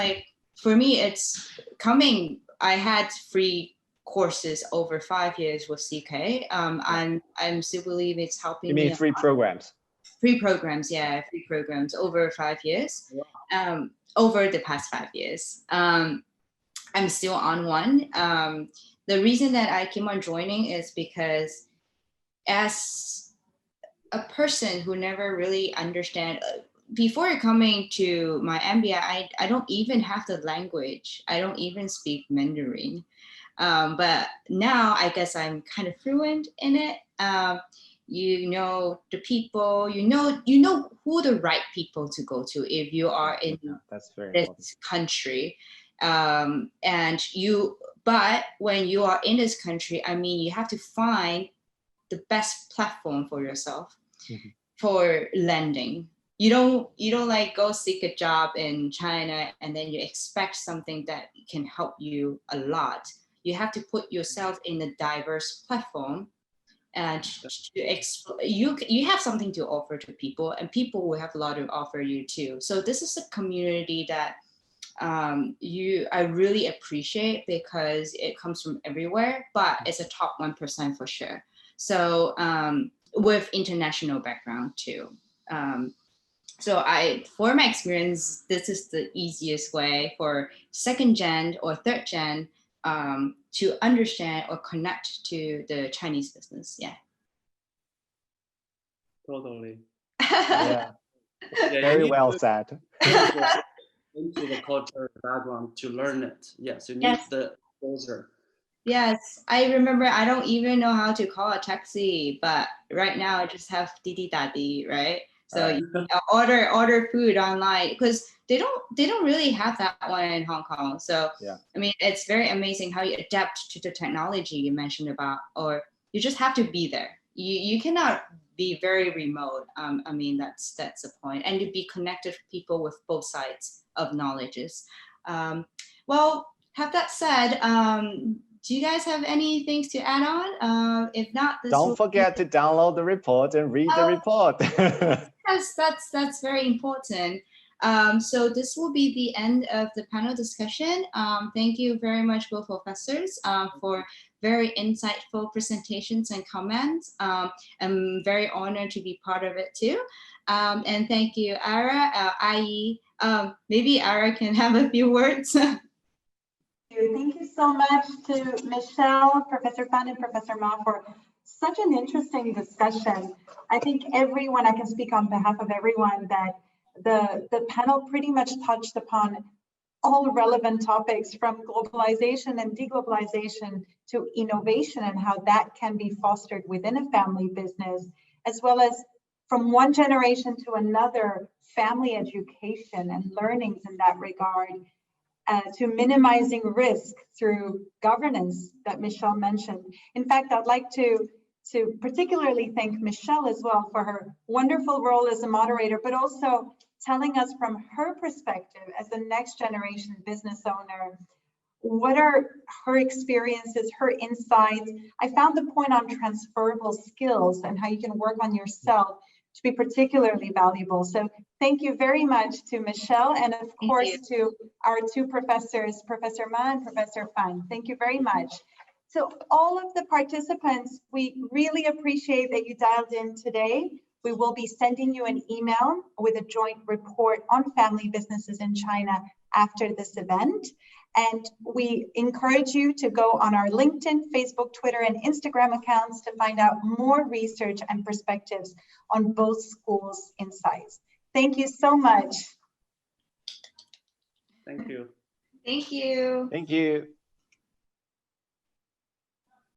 for me, it's coming I had free courses over 5 years with CK. I'm still believe it's helping You me. mean free programs? Free programs, yeah, free programs over 5 years. Over the past 5 years. I'm still on one. The reason that I keep on joining is because as a person who never really understand, before coming to my MBA, I don't even have the language. I don't even speak Mandarin. But now I guess I'm kind of fluent in it. You know the people, you know who the right people to go to if you are in That's very this important. country. But when you are in this country, I mean, you have to find the best platform for yourself for lending. You don't like go seek a job in China and then you expect something that can help you a lot. You have to put yourself in a diverse platform and you have something to offer to people, and people will have a lot to offer you too. So this is a community that I really appreciate because it comes from everywhere, but it's a top 1% for sure. So with international background too. So for my experience, this is the easiest way for second gen or third gen to understand or connect to the Chinese business. Yeah. Totally. Yeah. Very well said. Into the culture background to learn it. Yes, you need the exposure. Yes, I remember I don't even know how to call a taxi, but right now I just have Didi Dadi, right? So you order food online because they don't really have that one in Hong Kong. So I mean, it's very amazing how you adapt to the technology you mentioned about, or you just have to be there. You cannot be very remote. I mean, that's the point, and to be connected to people with both sides of knowledges. Well, have that said, do you guys have any things to add on? If not, don't forget to download the report and read the report. Yes, that's very important. So this will be the end of the panel discussion. Thank you very much, both professors, for very insightful presentations and comments. I'm very honored to be part of it too. And thank you, Ara, IE. Maybe Ara can have a few words. Thank you so much to Michelle, Professor Fan, and Professor Ma for such an interesting discussion. I think everyone, I can speak on behalf of everyone, that the panel pretty much touched upon all relevant topics from globalization and deglobalization to innovation and how that can be fostered within a family business, as well as from one generation to another, family education and learnings in that regard. To minimizing risk through governance that Michelle mentioned. In fact, I'd like to particularly thank Michelle as well for her wonderful role as a moderator, but also telling us from her perspective as a next generation business owner, what are her experiences, her insights. I found the point on transferable skills and how you can work on yourself to be particularly valuable. So thank you very much to Michelle, and of course to our two professors, Professor Ma and Professor Fan. Thank you very much. So all of the participants, we really appreciate that you dialed in today. We will be sending you an email with a joint report on family businesses in China after this event. And we encourage you to go on our LinkedIn, Facebook, Twitter, and Instagram accounts to find out more research and perspectives on both schools' insights. Thank you so much. Thank you. Thank you. Thank you.